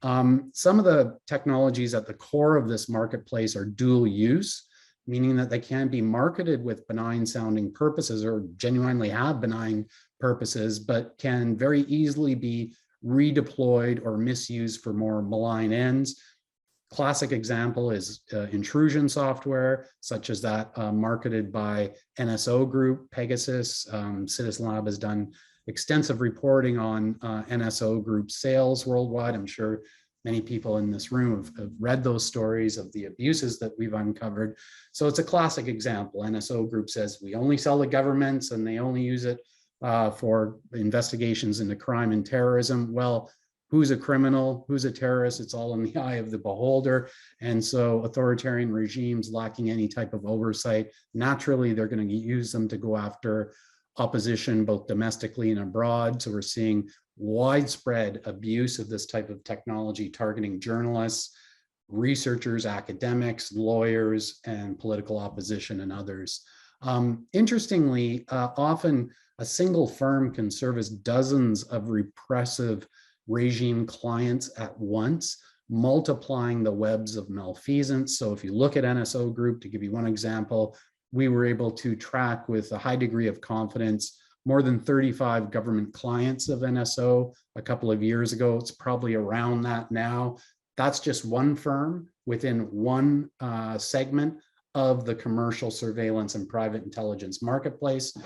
Some of the technologies at the core of this marketplace are dual use, meaning that they can be marketed with benign sounding purposes or genuinely have benign purposes, but can very easily be redeployed or misused for more malign ends. Classic example is intrusion software, such as that marketed by NSO Group, Pegasus. Citizen Lab has done extensive reporting on NSO Group sales worldwide. I'm sure many people in this room have read those stories of the abuses that we've uncovered. So it's a classic example. NSO Group says we only sell to governments and they only use it for investigations into crime and terrorism. Well, who's a criminal, who's a terrorist? It's all in the eye of the beholder. And so authoritarian regimes lacking any type of oversight, naturally, they're going to use them to go after opposition, both domestically and abroad. So we're seeing widespread abuse of this type of technology targeting journalists, researchers, academics, lawyers, and political opposition and others. Interestingly, often a single firm can service dozens of repressive regime clients at once, multiplying the webs of malfeasance. So if you look at NSO Group, to give you one example, we were able to track with a high degree of confidence more than 35 government clients of NSO a couple of years ago. It's probably around that now. That's just one firm within one segment of the commercial surveillance and private intelligence marketplace.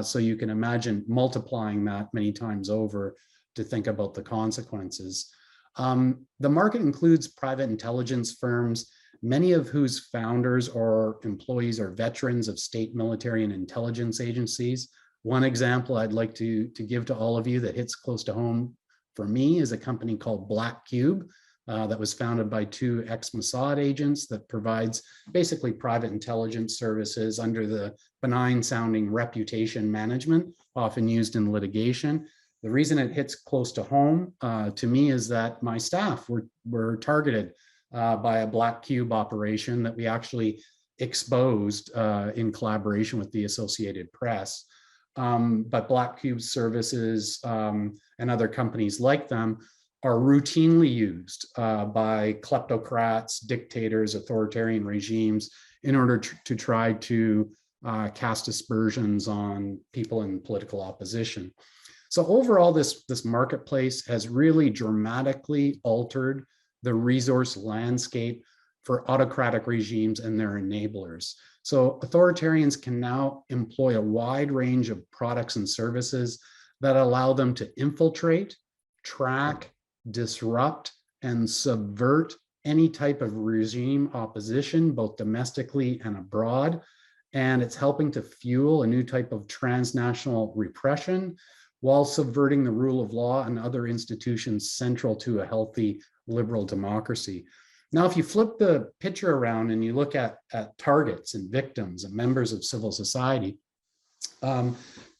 So you can imagine multiplying that many times over to think about the consequences. The market includes private intelligence firms, many of whose founders or employees are veterans of state, military, and intelligence agencies. One example I'd like to give to all of you that hits close to home for me is a company called Black Cube that was founded by two ex-Mossad agents that provides basically private intelligence services under the benign sounding reputation management, often used in litigation. The reason it hits close to home to me is that my staff were targeted by a black cube operation that we actually exposed in collaboration with the Associated Press. But black cube services and other companies like them are routinely used by kleptocrats, dictators, authoritarian regimes in order to try to cast aspersions on people in political opposition. So overall, this marketplace has really dramatically altered the resource landscape for autocratic regimes and their enablers. So authoritarians can now employ a wide range of products and services that allow them to infiltrate, track, disrupt, and subvert any type of regime opposition, both domestically and abroad. And it's helping to fuel a new type of transnational repression while subverting the rule of law and other institutions central to a healthy liberal democracy. Now, if you flip the picture around and you look at targets and victims and members of civil society,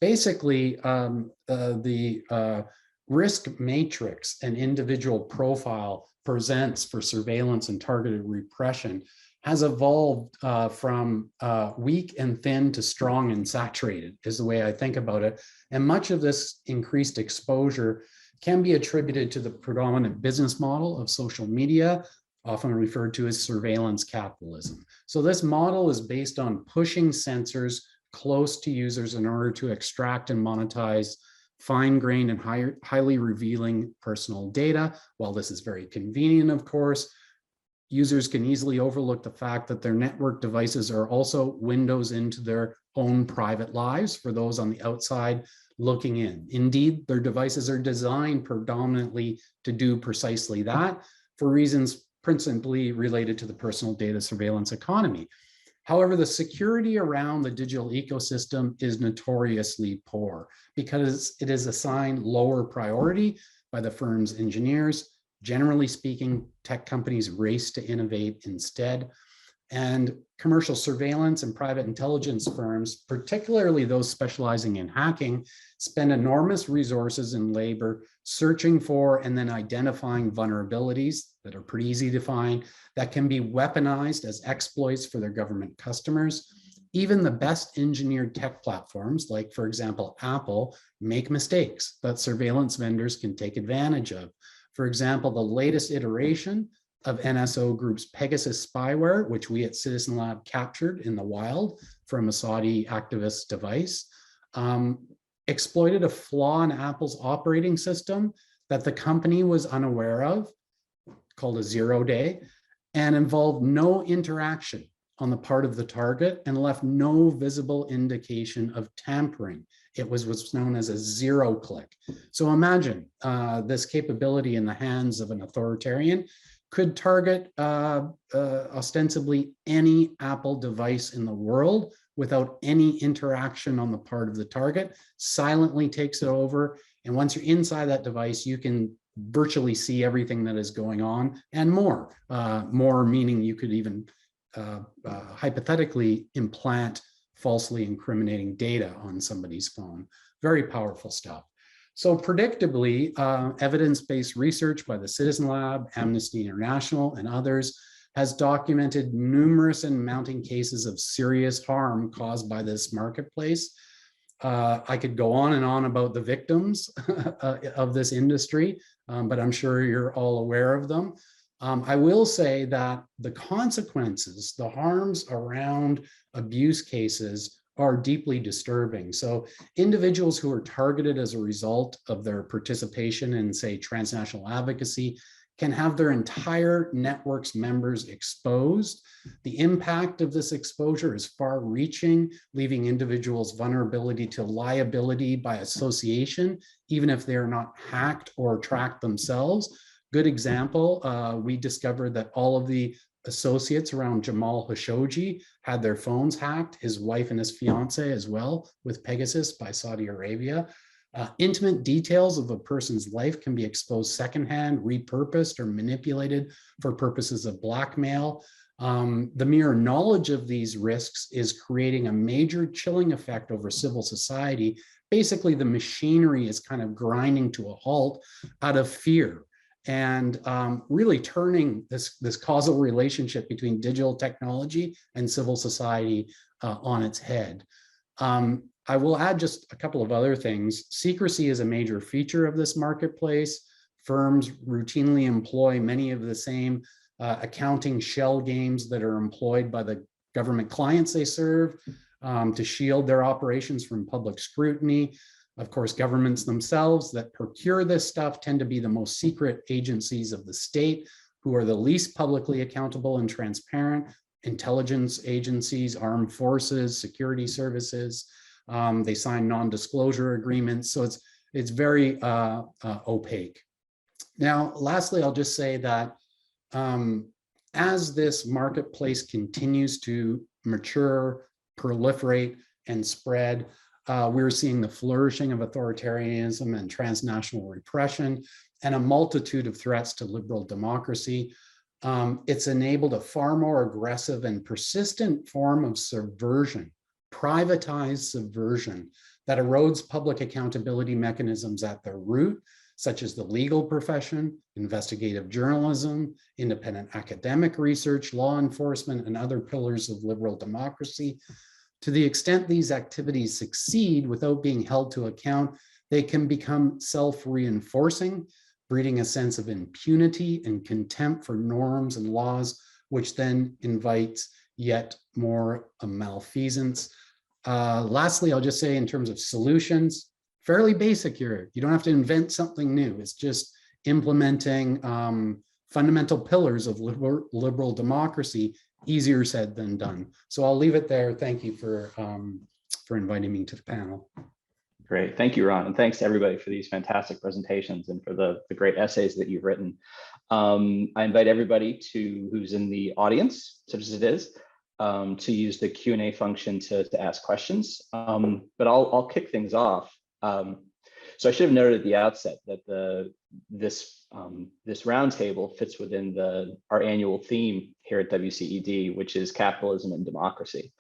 basically the risk matrix an individual profile presents for surveillance and targeted repression has evolved from weak and thin to strong and saturated, is the way I think about it. And much of this increased exposure can be attributed to the predominant business model of social media, often referred to as surveillance capitalism. So this model is based on pushing sensors close to users in order to extract and monetize fine-grained and highly revealing personal data. While this is very convenient, of course, users can easily overlook the fact that their network devices are also windows into their own private lives for those on the outside looking in. Indeed, their devices are designed predominantly to do precisely that for reasons principally related to the personal data surveillance economy. However, the security around the digital ecosystem is notoriously poor because it is assigned lower priority by the firm's engineers. Generally speaking, tech companies race to innovate instead. And commercial surveillance and private intelligence firms, particularly those specializing in hacking, spend enormous resources and labor searching for and then identifying vulnerabilities that are pretty easy to find that can be weaponized as exploits for their government customers. Even the best engineered tech platforms, like for example, Apple, make mistakes that surveillance vendors can take advantage of. For example, the latest iteration of NSO Group's Pegasus spyware, which we at Citizen Lab captured in the wild from a Saudi activist device, exploited a flaw in Apple's operating system that the company was unaware of, called a 0-day, and involved no interaction on the part of the target and left no visible indication of tampering. It was what's known as a 0-click. So imagine this capability in the hands of an authoritarian could target ostensibly any Apple device in the world without any interaction on the part of the target, silently takes it over. And once you're inside that device, you can virtually see everything that is going on and more. More meaning you could even hypothetically implant falsely incriminating data on somebody's phone. Very powerful stuff. So predictably, evidence-based research by the Citizen Lab, Amnesty International, and others has documented numerous and mounting cases of serious harm caused by this marketplace. I could go on and on about the victims of this industry, but I'm sure you're all aware of them. I will say that the consequences, the harms around abuse cases are deeply disturbing. So individuals who are targeted as a result of their participation in, say, transnational advocacy can have their entire network's members exposed. The impact of this exposure is far-reaching, leaving individuals vulnerability to liability by association, even if they are not hacked or tracked themselves. Good example, we discovered that all of the associates around Jamal Khashoggi had their phones hacked, his wife and his fiance as well, with Pegasus by Saudi Arabia. Intimate details of a person's life can be exposed secondhand, repurposed, or manipulated for purposes of blackmail. The mere knowledge of these risks is creating a major chilling effect over civil society, basically the machinery is kind of grinding to a halt out of fear, and really turning this causal relationship between digital technology and civil society on its head. I will add just a couple of other things. Secrecy is a major feature of this marketplace. Firms routinely employ many of the same accounting shell games that are employed by the government clients they serve to shield their operations from public scrutiny. Of course, governments themselves that procure this stuff tend to be the most secret agencies of the state, who are the least publicly accountable and transparent. Intelligence agencies, armed forces, security services, they sign non-disclosure agreements. So it's very opaque. Now, lastly, I'll just say that as this marketplace continues to mature, proliferate, and spread, we're seeing the flourishing of authoritarianism and transnational repression and a multitude of threats to liberal democracy. It's enabled a far more aggressive and persistent form of subversion, privatized subversion, that erodes public accountability mechanisms at their root, such as the legal profession, investigative journalism, independent academic research, law enforcement, and other pillars of liberal democracy. To the extent these activities succeed without being held to account, they can become self-reinforcing, breeding a sense of impunity and contempt for norms and laws, which then invites yet more malfeasance. Lastly, I'll just say in terms of solutions, fairly basic here. You don't have to invent something new. It's just implementing fundamental pillars of liberal democracy. Easier said than done. So I'll leave it there. Thank you for inviting me to the panel. Great, thank you, Ron, and thanks to everybody for these fantastic presentations and for the great essays that you've written. I invite everybody who's in the audience, such as it is, to use the Q&A function to ask questions. But I'll kick things off. So I should have noted at the outset that this roundtable fits within our annual theme here at WCED, which is capitalism and democracy.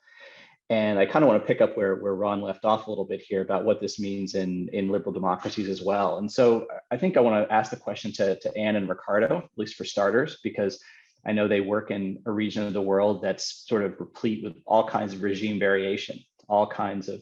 And I kind of want to pick up where Ron left off a little bit here about what this means in liberal democracies as well. And so I think I want to ask the question to Anne and Ricardo, at least for starters, because I know they work in a region of the world that's sort of replete with all kinds of regime variation, all kinds of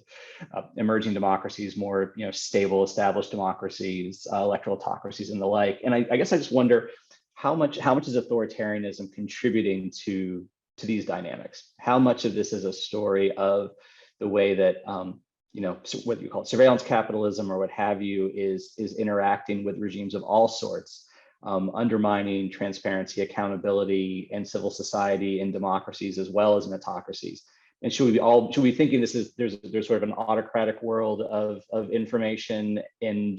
emerging democracies, more stable, established democracies, electoral autocracies, and the like. And I guess I just wonder how much is authoritarianism contributing to these dynamics? How much of this is a story of the way that whether you call it surveillance capitalism or what have you is interacting with regimes of all sorts, undermining transparency, accountability, and civil society in democracies as well as in autocracies? And should we be thinking there's sort of an autocratic world of information and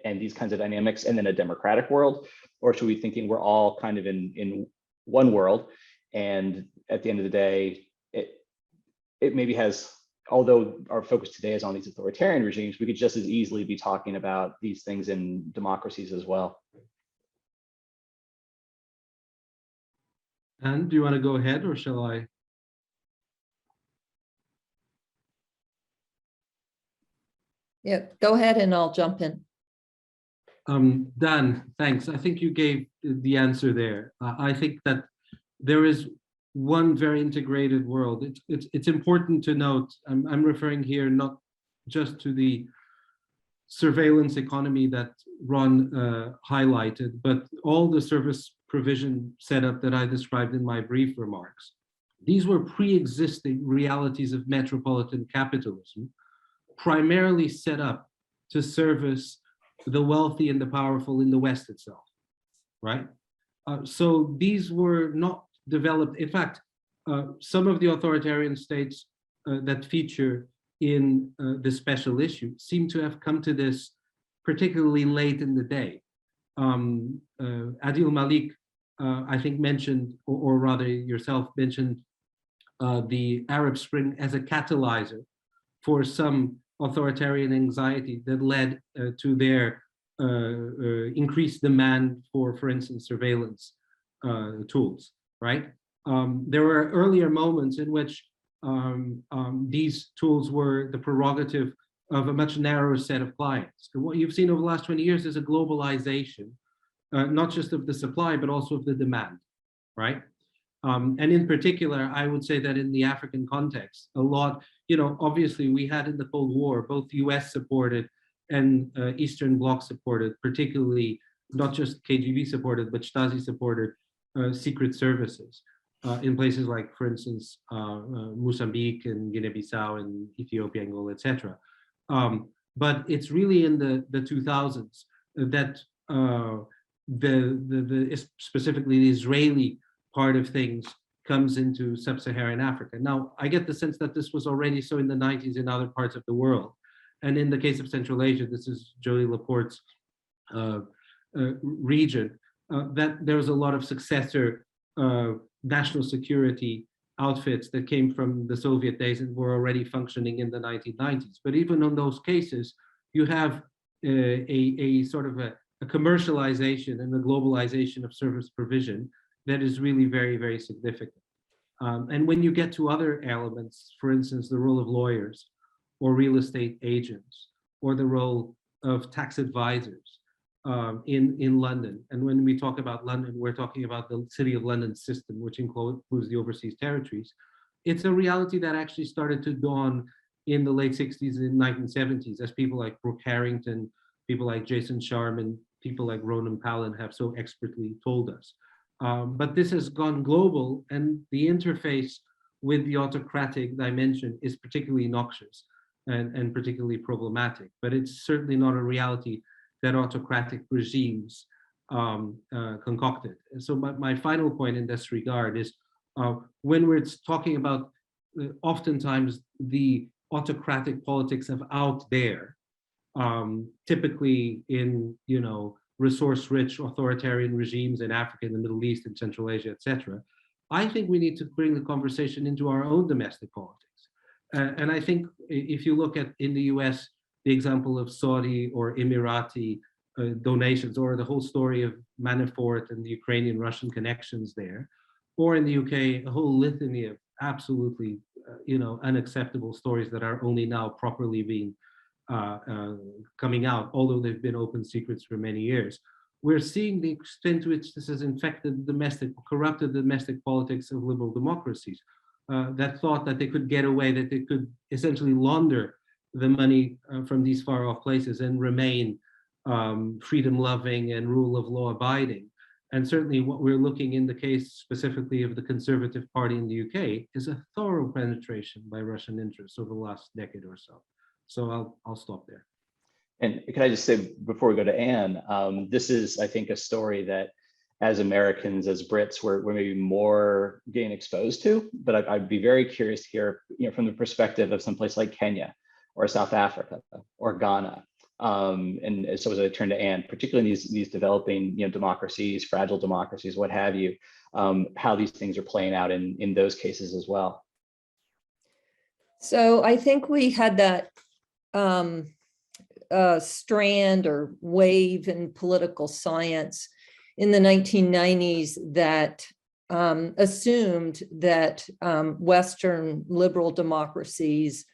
and these kinds of dynamics, and then a democratic world, or should we be thinking we're all kind of in one world? And at the end of the day, it maybe has, although our focus today is on these authoritarian regimes, we could just as easily be talking about these things in democracies as well. And do you want to go ahead, or shall I? Yeah, go ahead and I'll jump in. Dan, thanks. I think you gave the answer there. I think that there is one very integrated world. It's important to note, I'm referring here not just to the surveillance economy that Ron highlighted, but all the service provision setup that I described in my brief remarks. These were pre-existing realities of metropolitan capitalism, primarily set up to service the wealthy and the powerful in the West itself, right? So these were not developed. In fact, some of the authoritarian states that feature in the special issue seem to have come to this particularly late in the day. Adeel, Malik, I think mentioned, or rather yourself mentioned, the Arab Spring as a catalyzer for some authoritarian anxiety that led to their increased demand for instance, surveillance tools, right? There were earlier moments in which these tools were the prerogative of a much narrower set of clients. And what you've seen over the last 20 years is a globalization, not just of the supply, but also of the demand, right? And in particular, I would say that in the African context, a lot, obviously we had in the Cold War, both US supported and Eastern Bloc supported, particularly not just KGB supported, but Stasi supported secret services in places like, for instance, Mozambique and Guinea-Bissau and Ethiopia, Angola, etc. But it's really in the 2000s that specifically the Israeli part of things comes into sub-Saharan Africa. Now, I get the sense that this was already so in the 90s in other parts of the world. And in the case of Central Asia, this is Jody LaPorte's region, that there was a lot of successor national security outfits that came from the Soviet days and were already functioning in the 1990s. But even in those cases, you have a sort of a commercialization and the globalization of service provision that is really very, very significant. And when you get to other elements, for instance, the role of lawyers or real estate agents or the role of tax advisors in London. And when we talk about London, we're talking about the City of London system, which includes the overseas territories. It's a reality that actually started to dawn in the late 60s and 1970s as people like Brooke Harrington, people like Jason Sharman, people like Ronan Palin have so expertly told us. But this has gone global, and the interface with the autocratic dimension is particularly noxious and particularly problematic. But it's certainly not a reality that autocratic regimes concocted. And so my final point in this regard is when we're talking about oftentimes the autocratic politics of out there, typically in resource-rich authoritarian regimes in Africa, in the Middle East, and Central Asia, etc. I think we need to bring the conversation into our own domestic politics. And I think if you look at in the US, the example of Saudi or Emirati donations, or the whole story of Manafort and the Ukrainian-Russian connections there, or in the UK, a whole litany of absolutely unacceptable stories that are only now properly being coming out, although they've been open secrets for many years. We're seeing the extent to which this has infected corrupted the domestic politics of liberal democracies that thought that they could get away, that they could essentially launder the money from these far off places and remain freedom-loving and rule of law abiding. And certainly what we're looking in the case specifically of the Conservative Party in the UK is a thorough penetration by Russian interests over the last decade or so. So I'll stop there. And can I just say, before we go to Anne, this is, I think, a story that as Americans, as Brits, we're maybe more getting exposed to, but I'd be very curious to hear, from the perspective of someplace like Kenya or South Africa or Ghana. And so as I turn to Anne, particularly in these developing, democracies, fragile democracies, what have you, how these things are playing out in those cases as well. So I think we had that strand or wave in political science in the 1990s that assumed that Western liberal democracies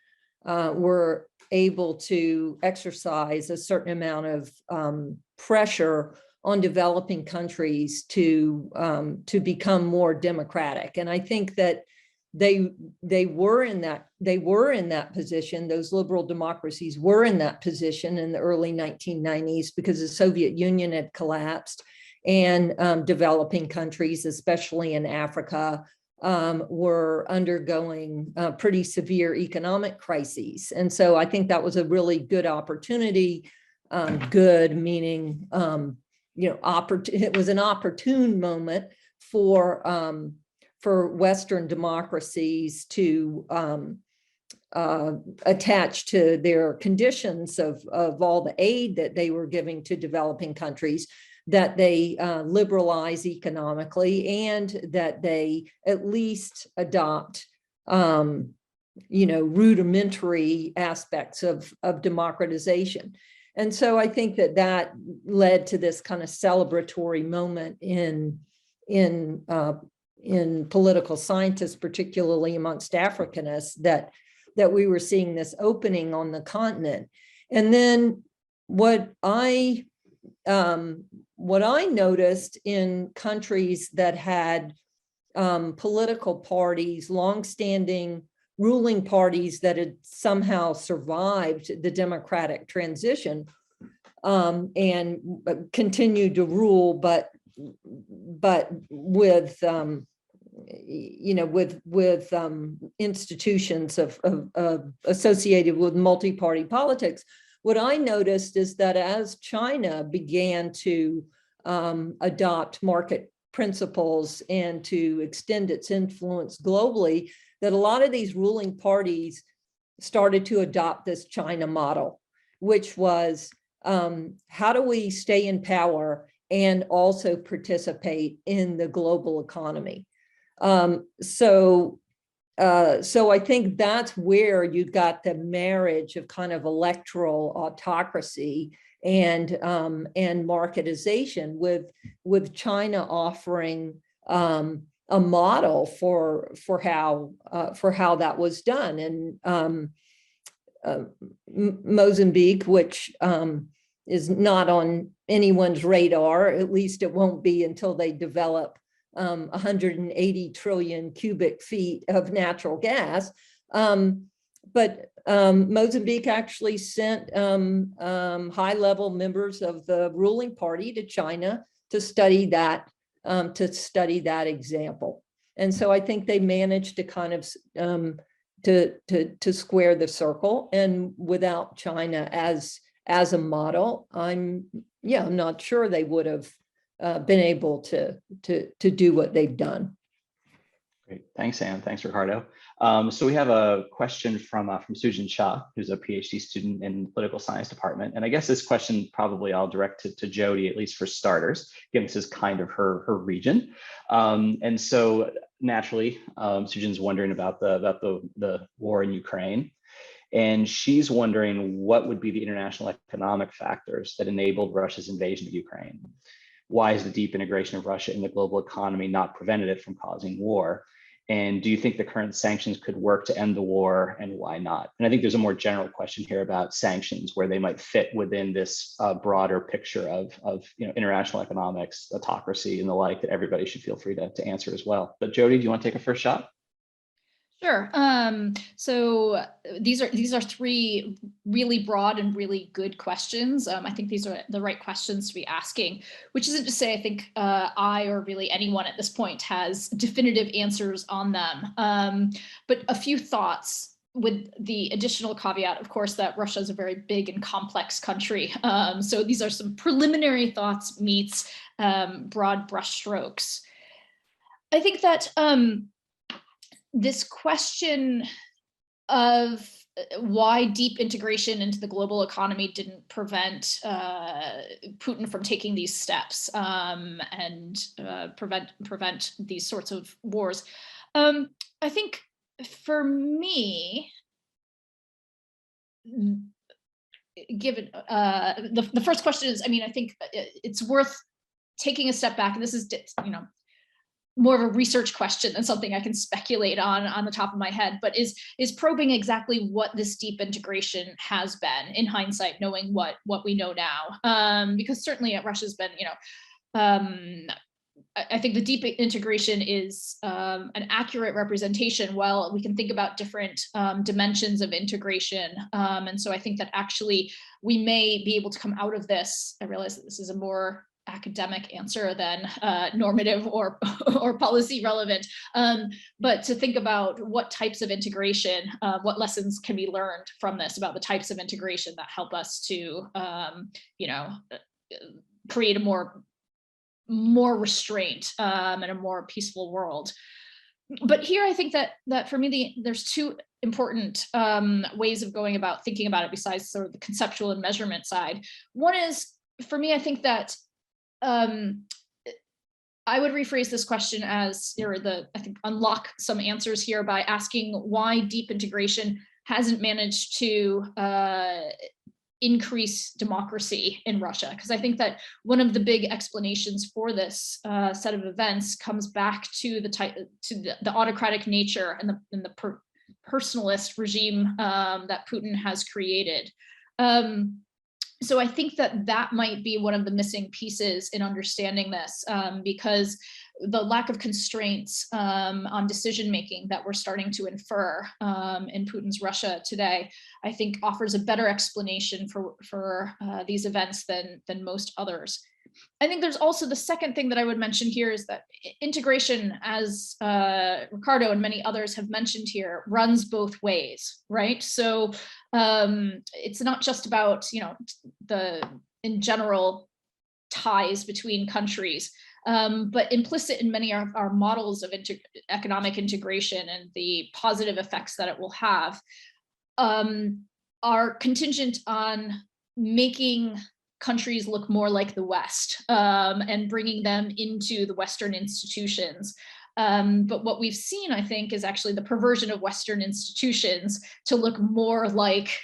were able to exercise a certain amount of pressure on developing countries to become more democratic. And I think that they were in that position. Those liberal democracies were in that position in the early 1990s because the Soviet Union had collapsed, and developing countries, especially in Africa, were undergoing pretty severe economic crises. And so I think that was a really good opportunity. Good meaning, it was an opportune moment for Western democracies to attach to their conditions of all the aid that they were giving to developing countries, that they liberalize economically and that they at least adopt, rudimentary aspects of democratization. And so I think that led to this kind of celebratory moment in political scientists, particularly amongst Africanists, that that we were seeing this opening on the continent. And then what I noticed in countries that had political parties, longstanding ruling parties that had somehow survived the democratic transition and continued to rule, but with with institutions associated with multi-party politics. What I noticed is that as China began to adopt market principles and to extend its influence globally, that a lot of these ruling parties started to adopt this China model, which was how do we stay in power and also participate in the global economy? So I think that's where you got the marriage of kind of electoral autocracy and marketization, with China offering a model for how that was done. And Mozambique, which is not on anyone's radar, at least it won't be until they develop 180 trillion cubic feet of natural gas. But Mozambique actually sent high-level members of the ruling party to China to study that example. And so I think they managed to kind of to square the circle. And without China as a model, I'm not sure they would have been able to do what they've done. Great, thanks, Anne. Thanks, Ricardo. So we have a question from Sujin Shah, who's a PhD student in the political science department. And I guess this question probably I'll direct to Jody, at least for starters, given this is kind of her region. And so naturally, Sujin's wondering about the war in Ukraine. And she's wondering what would be the international economic factors that enabled Russia's invasion of Ukraine. Why is the deep integration of Russia in the global economy not prevented it from causing war? And do you think the current sanctions could work to end the war, and why not? And I think there's a more general question here about sanctions, where they might fit within this broader picture of international economics, autocracy, and the like, that everybody should feel free to answer as well. But Jody, do you want to take a first shot? Sure. So these are three really broad and really good questions. I think these are the right questions to be asking, which isn't to say I think I or really anyone at this point has definitive answers on them. But a few thoughts, with the additional caveat, of course, that Russia is a very big and complex country. So these are some preliminary thoughts meets broad brushstrokes. I think that this question of why deep integration into the global economy didn't prevent Putin from taking these steps and prevent these sorts of wars. I think for me, given the first question is, I think it's worth taking a step back, and this is, more of a research question than something I can speculate on the top of my head, but is probing exactly what this deep integration has been in hindsight, knowing what we know now. Because certainly Russia's been, I think the deep integration is an accurate representation. Well, we can think about different dimensions of integration. And so I think that actually we may be able to come out of this. I realize that this is a more academic answer than normative or policy relevant, but to think about what types of integration, what lessons can be learned from this about the types of integration that help us to, create a more restraint and a more peaceful world. But here, I think that for me, there's two important ways of going about thinking about it besides sort of the conceptual and measurement side. One is, for me, I think that I would rephrase this question as, I think, unlock some answers here by asking why deep integration hasn't managed to increase democracy in Russia. Because I think that one of the big explanations for this set of events comes back to the autocratic nature and the personalist regime that Putin has created. So I think that might be one of the missing pieces in understanding this, because the lack of constraints on decision-making that we're starting to infer in Putin's Russia today, I think offers a better explanation for these events than most others. I think there's also the second thing that I would mention here is that integration, as Ricardo and many others have mentioned here, runs both ways, right? So it's not just about, in general, ties between countries, but implicit in many of our models of economic integration and the positive effects that it will have are contingent on making countries look more like the West and bringing them into the Western institutions. But what we've seen, I think, is actually the perversion of Western institutions to look more like,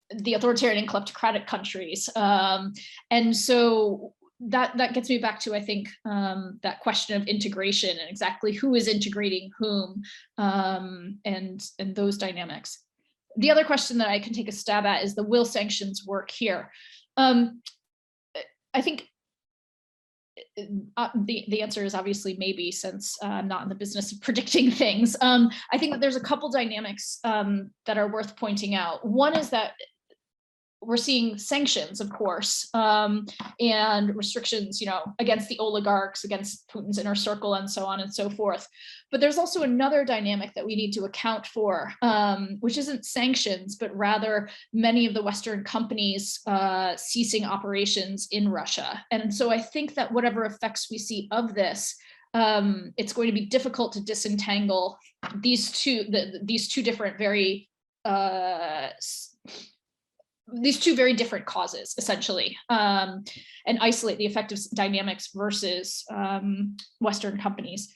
the authoritarian and kleptocratic countries. And so that gets me back to, I think, that question of integration and exactly who is integrating whom, and those dynamics. The other question that I can take a stab at is will sanctions work here? I think the answer is obviously maybe, since I'm not in the business of predicting things. I think that there's a couple dynamics that are worth pointing out. One is that we're seeing sanctions, of course, and restrictions, against the oligarchs, against Putin's inner circle, and so on and so forth. But there's also another dynamic that we need to account for, which isn't sanctions, but rather many of the Western companies ceasing operations in Russia. And so I think that whatever effects we see of this, it's going to be difficult to disentangle these two very different causes, essentially, and isolate the effective dynamics versus Western companies.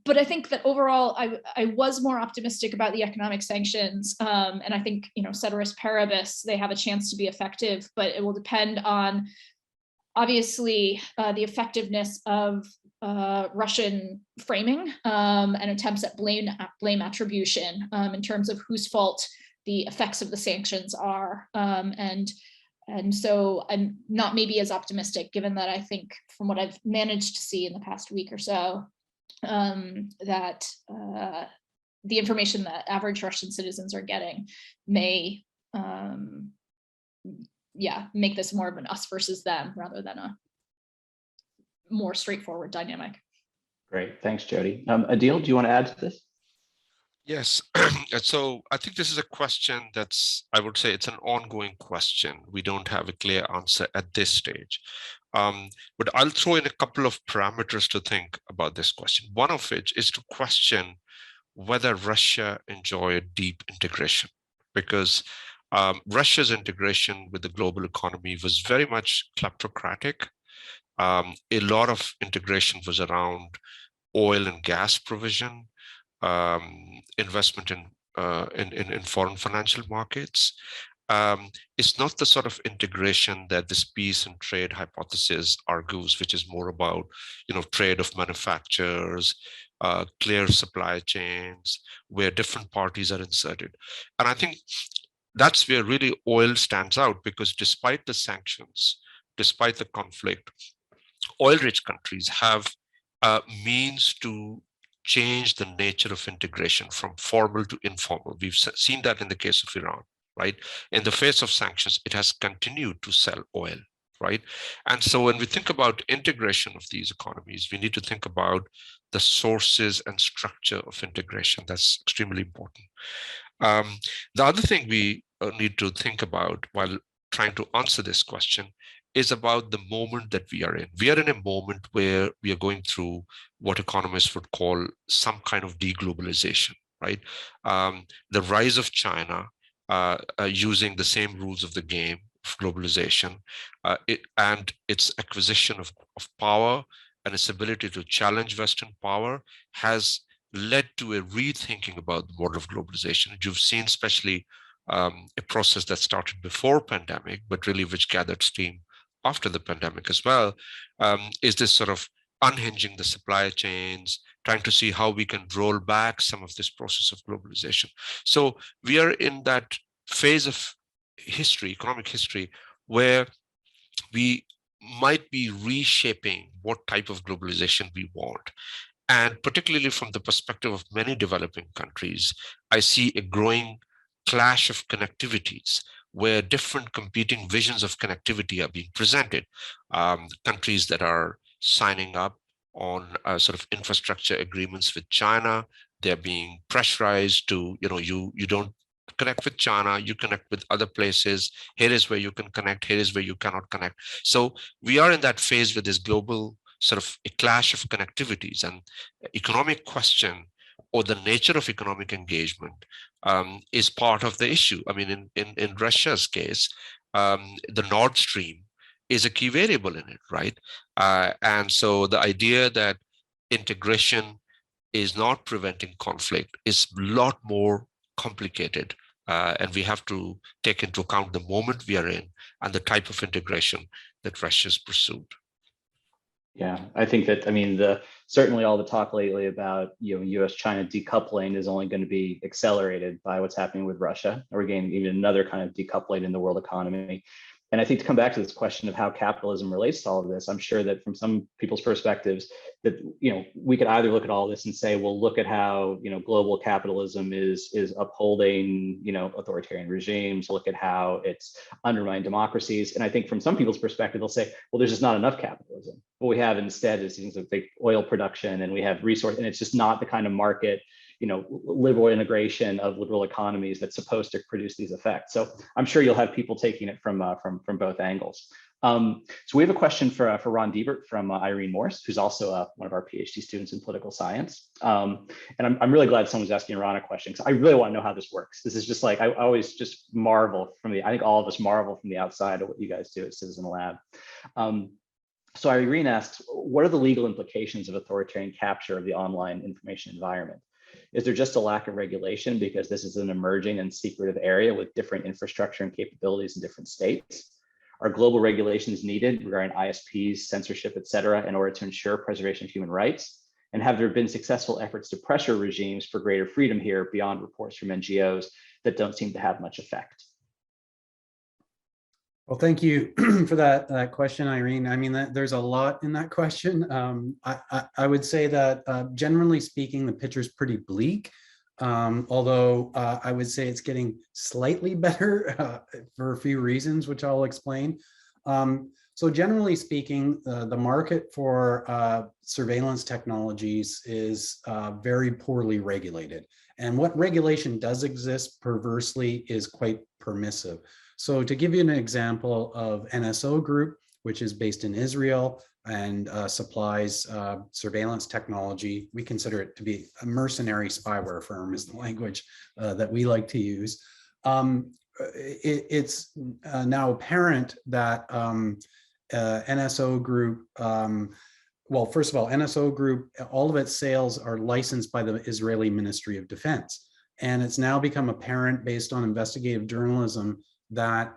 But I think that overall, I was more optimistic about the economic sanctions, and I think, ceteris paribus, they have a chance to be effective, but it will depend on, obviously, the effectiveness of Russian framing and attempts at blame attribution in terms of whose fault the effects of the sanctions are. And so I'm not maybe as optimistic, given that I think from what I've managed to see in the past week or so, that the information that average Russian citizens are getting may, make this more of an us versus them rather than a more straightforward dynamic. Great, thanks, Jody. Adeel, do you want to add to this? Yes, so I think this is a question I would say it's an ongoing question. We don't have a clear answer at this stage. But I'll throw in a couple of parameters to think about this question. One of which is to question whether Russia enjoyed deep integration, because Russia's integration with the global economy was very much kleptocratic. A lot of integration was around oil and gas provision, investment in foreign financial markets. It's not the sort of integration that this peace and trade hypothesis argues, which is more about, trade of manufacturers, clear supply chains, where different parties are inserted. And I think that's where really oil stands out, because despite the sanctions, despite the conflict, oil-rich countries have means to change the nature of integration from formal to informal. We've seen that in the case of Iran, right? In the face of sanctions, it has continued to sell oil, right? And so when we think about integration of these economies, we need to think about the sources and structure of integration. That's extremely important. The other thing we need to think about while trying to answer this question is about the moment that we are in. We are in a moment where we are going through what economists would call some kind of deglobalization, right? The rise of China using the same rules of the game of globalization and its acquisition of power and its ability to challenge Western power has led to a rethinking about the model of globalization. You've seen especially a process that started before pandemic, but really which gathered steam after the pandemic as well, is this sort of unhinging the supply chains, trying to see how we can roll back some of this process of globalization. So we are in that phase of history, economic history, where we might be reshaping what type of globalization we want. And particularly from the perspective of many developing countries, I see a growing clash of connectivities where different competing visions of connectivity are being presented. Countries that are signing up on sort of infrastructure agreements with China, they're being pressurized to, you don't connect with China, you connect with other places. Here is where you can connect, here is where you cannot connect. So we are in that phase with this global sort of a clash of connectivities, and economic question or the nature of economic engagement is part of the issue. I mean, in Russia's case, the Nord Stream is a key variable in it, right? And so the idea that integration is not preventing conflict is a lot more complicated. And we have to take into account the moment we are in and the type of integration that Russia's pursued. Yeah, I think that, I mean, certainly all the talk lately about, US-China decoupling is only going to be accelerated by what's happening with Russia. We're getting even another kind of decoupling in the world economy. And I think to come back to this question of how capitalism relates to all of this, I'm sure that from some people's perspectives that, we could either look at all this and say, well, look at how, global capitalism is upholding, authoritarian regimes, look at how it's undermined democracies. And I think from some people's perspective, they'll say, well, there's just not enough capitalism. What we have instead is things like oil production, and we have resource, and it's just not the kind of market, liberal integration of liberal economies that's supposed to produce these effects. So I'm sure you'll have people taking it from both angles. So we have a question for Ron Deibert from Irene Morse, who's also one of our PhD students in political science. And I'm really glad someone's asking Ron a question, because I really want to know how this works. This is just like, I always just marvel I think all of us marvel from the outside of what you guys do at Citizen Lab. So Irene asks, what are the legal implications of authoritarian capture of the online information environment? Is there just a lack of regulation because this is an emerging and secretive area with different infrastructure and capabilities in different states? Are global regulations needed regarding ISPs, censorship, et cetera, in order to ensure preservation of human rights? And have there been successful efforts to pressure regimes for greater freedom here beyond reports from NGOs that don't seem to have much effect? Well, thank you for that question, Irene. I mean, there's a lot in that question. I would say that generally speaking, the picture's pretty bleak, although I would say it's getting slightly better for a few reasons, which I'll explain. So generally speaking, the market for surveillance technologies is very poorly regulated. And what regulation does exist perversely is quite permissive. So to give you an example of NSO Group, which is based in Israel and supplies surveillance technology, we consider it to be a mercenary spyware firm is the language that we like to use. It's now apparent that NSO Group, well, first of all, NSO Group, all of its sales are licensed by the Israeli Ministry of Defense. And it's now become apparent based on investigative journalism that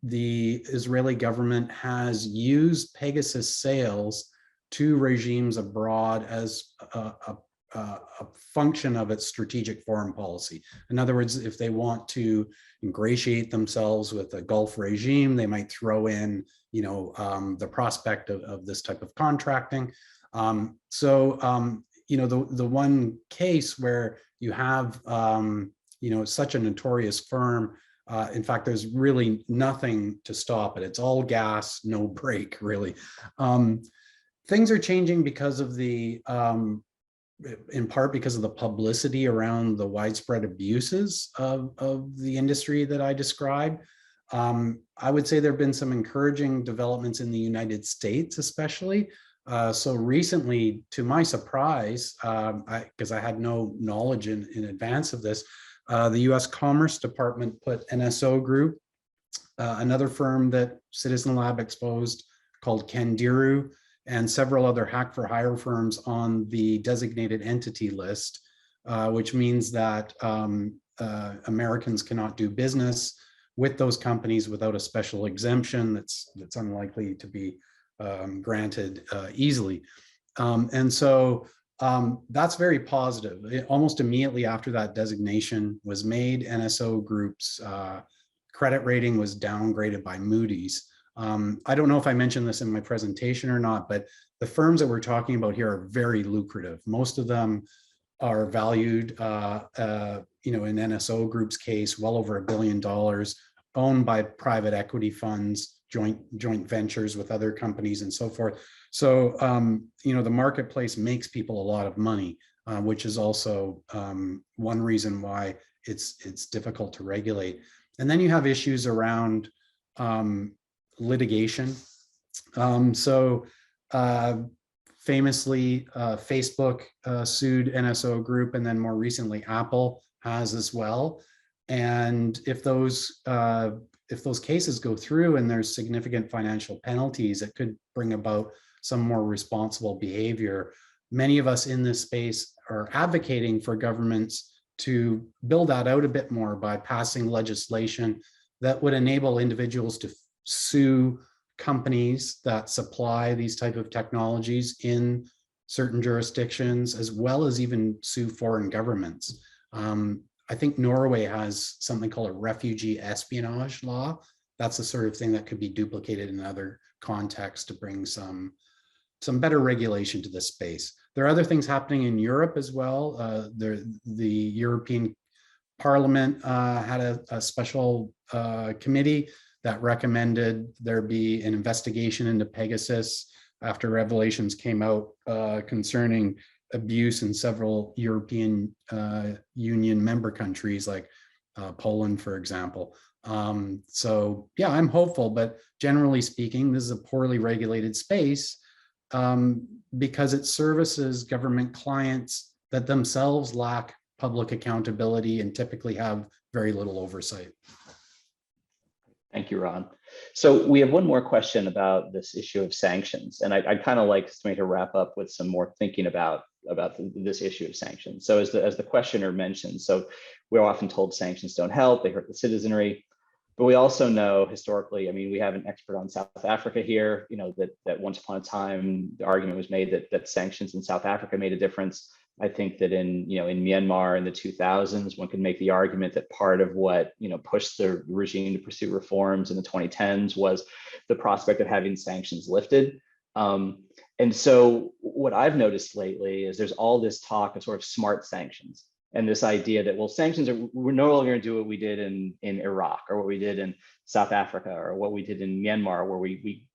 the Israeli government has used Pegasus sales to regimes abroad as a function of its strategic foreign policy. In other words, if they want to ingratiate themselves with a Gulf regime, they might throw in, the prospect of this type of contracting. The one case where you have, such a notorious firm. In fact, there's really nothing to stop it. It's all gas, no brake, really. Things are changing because of the, in part because of the publicity around the widespread abuses of the industry that I described. I would say there have been some encouraging developments in the United States, especially. So recently, to my surprise, because I had no knowledge in advance of this, the US Commerce Department put NSO Group, another firm that Citizen Lab exposed called Candiru, and several other hack-for-hire firms on the designated entity list, which means that Americans cannot do business with those companies without a special exemption that's unlikely to be granted easily. And so that's very positive. Almost immediately after that designation was made, NSO Group's credit rating was downgraded by Moody's. I don't know if I mentioned this in my presentation or not, but the firms that we're talking about here are very lucrative. Most of them are valued, in NSO Group's case, well over $1 billion, owned by private equity funds, joint ventures with other companies and so forth. So, the marketplace makes people a lot of money, which is also one reason why it's difficult to regulate. And then you have issues around litigation. Famously, Facebook sued NSO Group, and then more recently, Apple has as well. And if those cases go through and there's significant financial penalties, it could bring about some more responsible behavior. Many of us in this space are advocating for governments to build that out a bit more by passing legislation that would enable individuals to sue companies that supply these type of technologies in certain jurisdictions, as well as even sue foreign governments. I think Norway has something called a refugee espionage law. That's the sort of thing that could be duplicated in other contexts to bring some better regulation to this space. There are other things happening in Europe as well. The European Parliament had a special committee that recommended there be an investigation into Pegasus after revelations came out concerning abuse in several European Union member countries, like Poland, for example. So yeah, I'm hopeful, but generally speaking, this is a poorly regulated space because it services government clients that themselves lack public accountability and typically have very little oversight. Thank you, Ron. So we have one more question about this issue of sanctions, and I'd kind of like to wrap up with some more thinking about this issue of sanctions. So as the questioner mentioned, so we're often told sanctions don't help, they hurt the citizenry, but we also know historically, I mean, we have an expert on South Africa here, that once upon a time, the argument was made that sanctions in South Africa made a difference. I think that in Myanmar in the 2000s, one could make the argument that part of what pushed the regime to pursue reforms in the 2010s was the prospect of having sanctions lifted. And so what I've noticed lately is there's all this talk of sort of smart sanctions, and this idea that, well, sanctions we're no longer going to do what we did in Iraq, or what we did in South Africa, or what we did in Myanmar, where we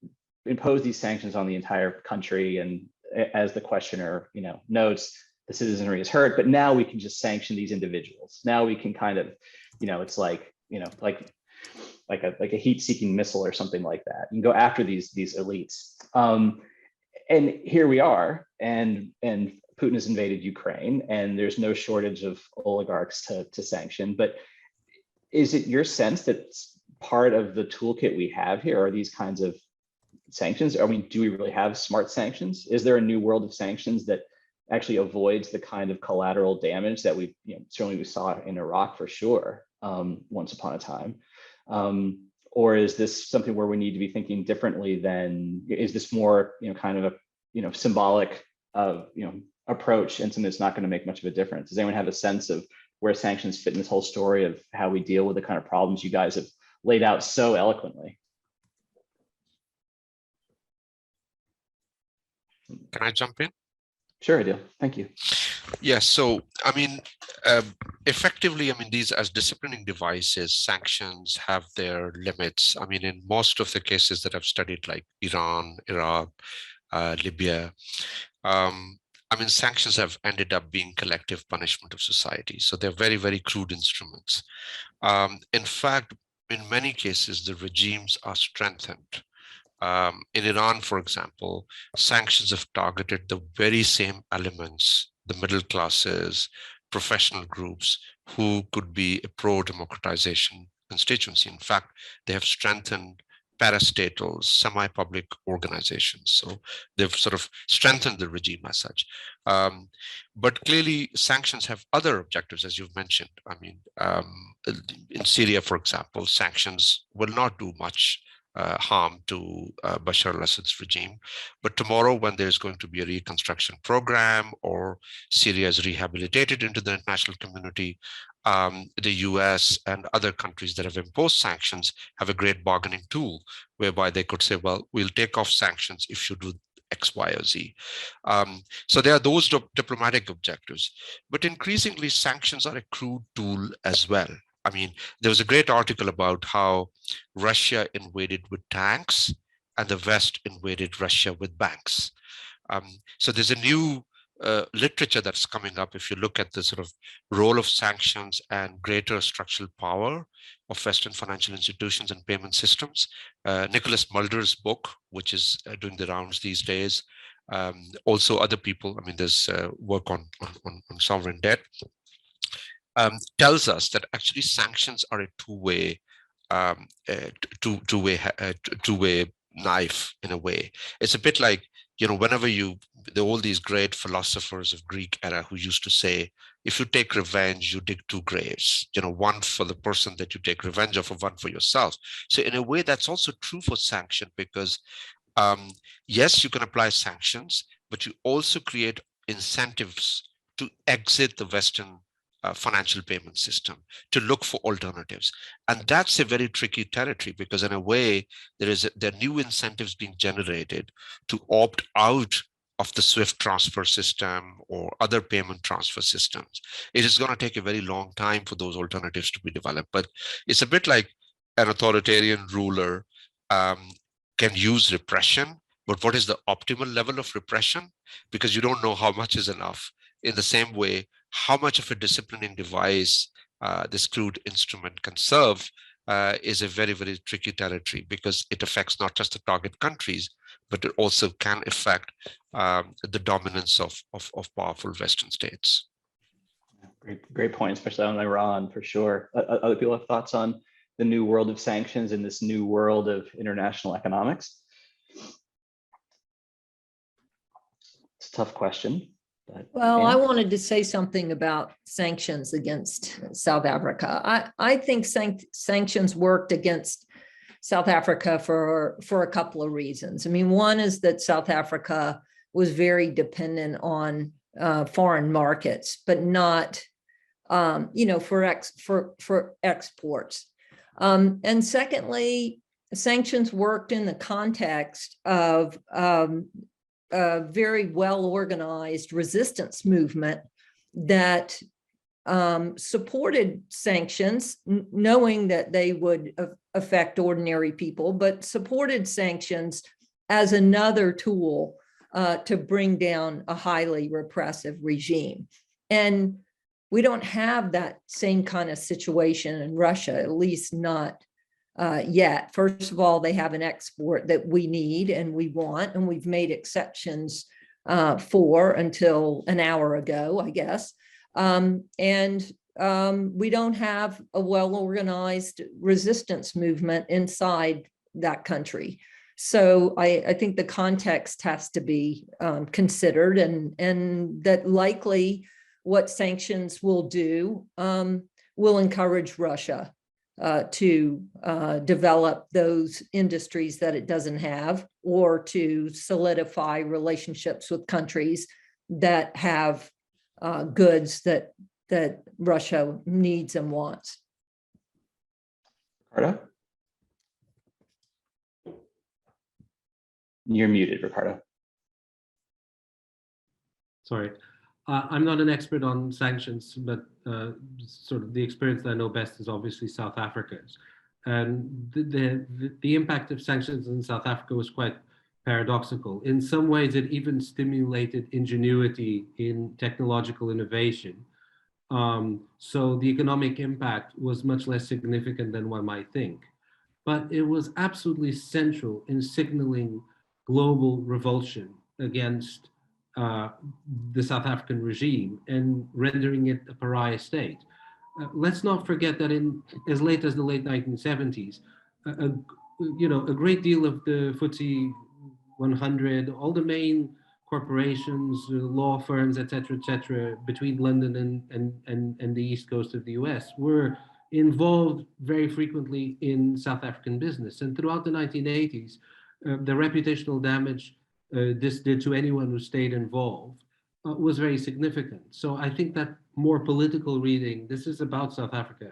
impose these sanctions on the entire country, and as the questioner notes, the citizenry is hurt, but now we can just sanction these individuals. Now we can kind of, it's like a heat-seeking missile or something like that. You can go after these elites. And here we are, and Putin has invaded Ukraine, and there's no shortage of oligarchs to sanction. But is it your sense that part of the toolkit we have here are these kinds of sanctions? I mean, do we really have smart sanctions? Is there a new world of sanctions that actually avoids the kind of collateral damage that we certainly we saw in Iraq for sure once upon a time? Or is this something where we need to be thinking differently than, is this more kind of a symbolic approach and something that's not going to make much of a difference? Does anyone have a sense of where sanctions fit in this whole story of how we deal with the kind of problems you guys have laid out so eloquently? Can I jump in? Sure, Adeel. Thank you. Yes. So, I mean, effectively, I mean, these as disciplining devices, sanctions have their limits. I mean, in most of the cases that I've studied, like Iran, Iraq, Libya, I mean, sanctions have ended up being collective punishment of society. So they're very, very crude instruments. In fact, in many cases, the regimes are strengthened. In Iran, for example, sanctions have targeted the very same elements, the middle classes, professional groups, who could be a pro-democratization constituency. In fact, they have strengthened parastatals, semi-public organizations. So they've sort of strengthened the regime as such. But clearly, sanctions have other objectives, as you've mentioned. I mean, in Syria, for example, sanctions will not do much harm to Bashar al-Assad's regime. But tomorrow, when there's going to be a reconstruction program or Syria is rehabilitated into the international community, the US and other countries that have imposed sanctions have a great bargaining tool whereby they could say, well, we'll take off sanctions if you do X, Y, or Z. So there are those diplomatic objectives, but increasingly sanctions are a crude tool as well. I mean, there was a great article about how Russia invaded with tanks and the West invaded Russia with banks. So there's a new literature that's coming up if you look at the sort of role of sanctions and greater structural power of Western financial institutions and payment systems. Nicholas Mulder's book, which is doing the rounds these days. Also other people, I mean, there's work on sovereign debt, tells us that actually sanctions are a two-way knife in a way. It's a bit like, you know, whenever there are all these great philosophers of Greek era who used to say, if you take revenge, you dig two graves, you know, one for the person that you take revenge of, or one for yourself. So in a way, that's also true for sanction, because yes, you can apply sanctions, but you also create incentives to exit the Western financial payment system, to look for alternatives. And that's a very tricky territory, because in a way, there are new incentives being generated to opt out of the SWIFT transfer system or other payment transfer systems. It is going to take a very long time for those alternatives to be developed. But it's a bit like an authoritarian ruler can use repression, but what is the optimal level of repression? Because you don't know how much is enough. In the same way, how much of a disciplining device this crude instrument can serve is a very, very tricky territory, because it affects not just the target countries, but it also can affect the dominance of powerful Western states. Great point, especially on Iran, for sure. Other people have thoughts on the new world of sanctions and this new world of international economics? It's a tough question. Well, I wanted to say something about sanctions against South Africa. I think sanctions worked against South Africa for a couple of reasons. I mean, one is that South Africa was very dependent on foreign markets, but not, for exports. And secondly, sanctions worked in the context of a very well-organized resistance movement that supported sanctions, knowing that they would affect ordinary people, but supported sanctions as another tool to bring down a highly repressive regime. And we don't have that same kind of situation in Russia, at least not yet. First of all, they have an export that we need and we want, and we've made exceptions for until an hour ago, I guess. And we don't have a well-organized resistance movement inside that country. So I think the context has to be considered, and that likely what sanctions will do will encourage Russia to develop those industries that it doesn't have, or to solidify relationships with countries that have goods that Russia needs and wants. Ricardo? You're muted, Ricardo. Sorry. I'm not an expert on sanctions, but sort of the experience that I know best is obviously South Africa's. And the impact of sanctions in South Africa was quite paradoxical. In some ways, it even stimulated ingenuity in technological innovation. So the economic impact was much less significant than one might think. But it was absolutely central in signaling global revulsion against the South African regime and rendering it a pariah state. Let's not forget that in as late as the late 1970s, a great deal of the FTSE 100, all the main corporations, law firms, et cetera, between London and the East Coast of the US were involved very frequently in South African business. And throughout the 1980s, the reputational damage this did to anyone who stayed involved was very significant. So I think that more political reading, this is about South Africa.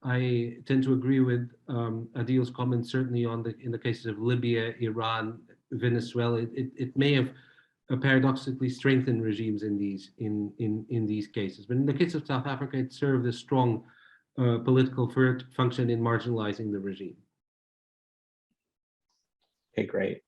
I tend to agree with Adeel's comments, certainly in the cases of Libya, Iran, Venezuela. It may have paradoxically strengthened regimes in these cases. But in the case of South Africa, it served a strong political function in marginalizing the regime. Okay, great.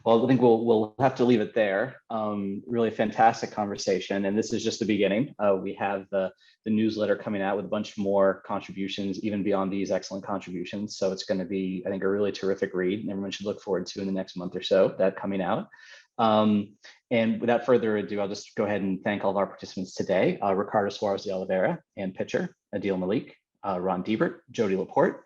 Well, I think we'll have to leave it there. Really fantastic conversation, and this is just the beginning. We have the newsletter coming out with a bunch more contributions, even beyond these excellent contributions. So it's going to be, I think, a really terrific read, and everyone should look forward to in the next month or so that coming out. And without further ado, I'll just go ahead and thank all of our participants today: Ricardo, Soares, Oliveira, and Pitcher, Adeel, Malik, Ron Deibert, Jody, LaPorte.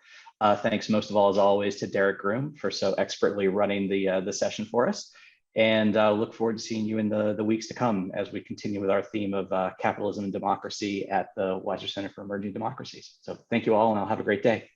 Thanks most of all, as always, to Derek Groom for so expertly running the session for us. And look forward to seeing you in the weeks to come as we continue with our theme of capitalism and democracy at the Weiser Center for Emerging Democracies. So thank you all, and I'll have a great day.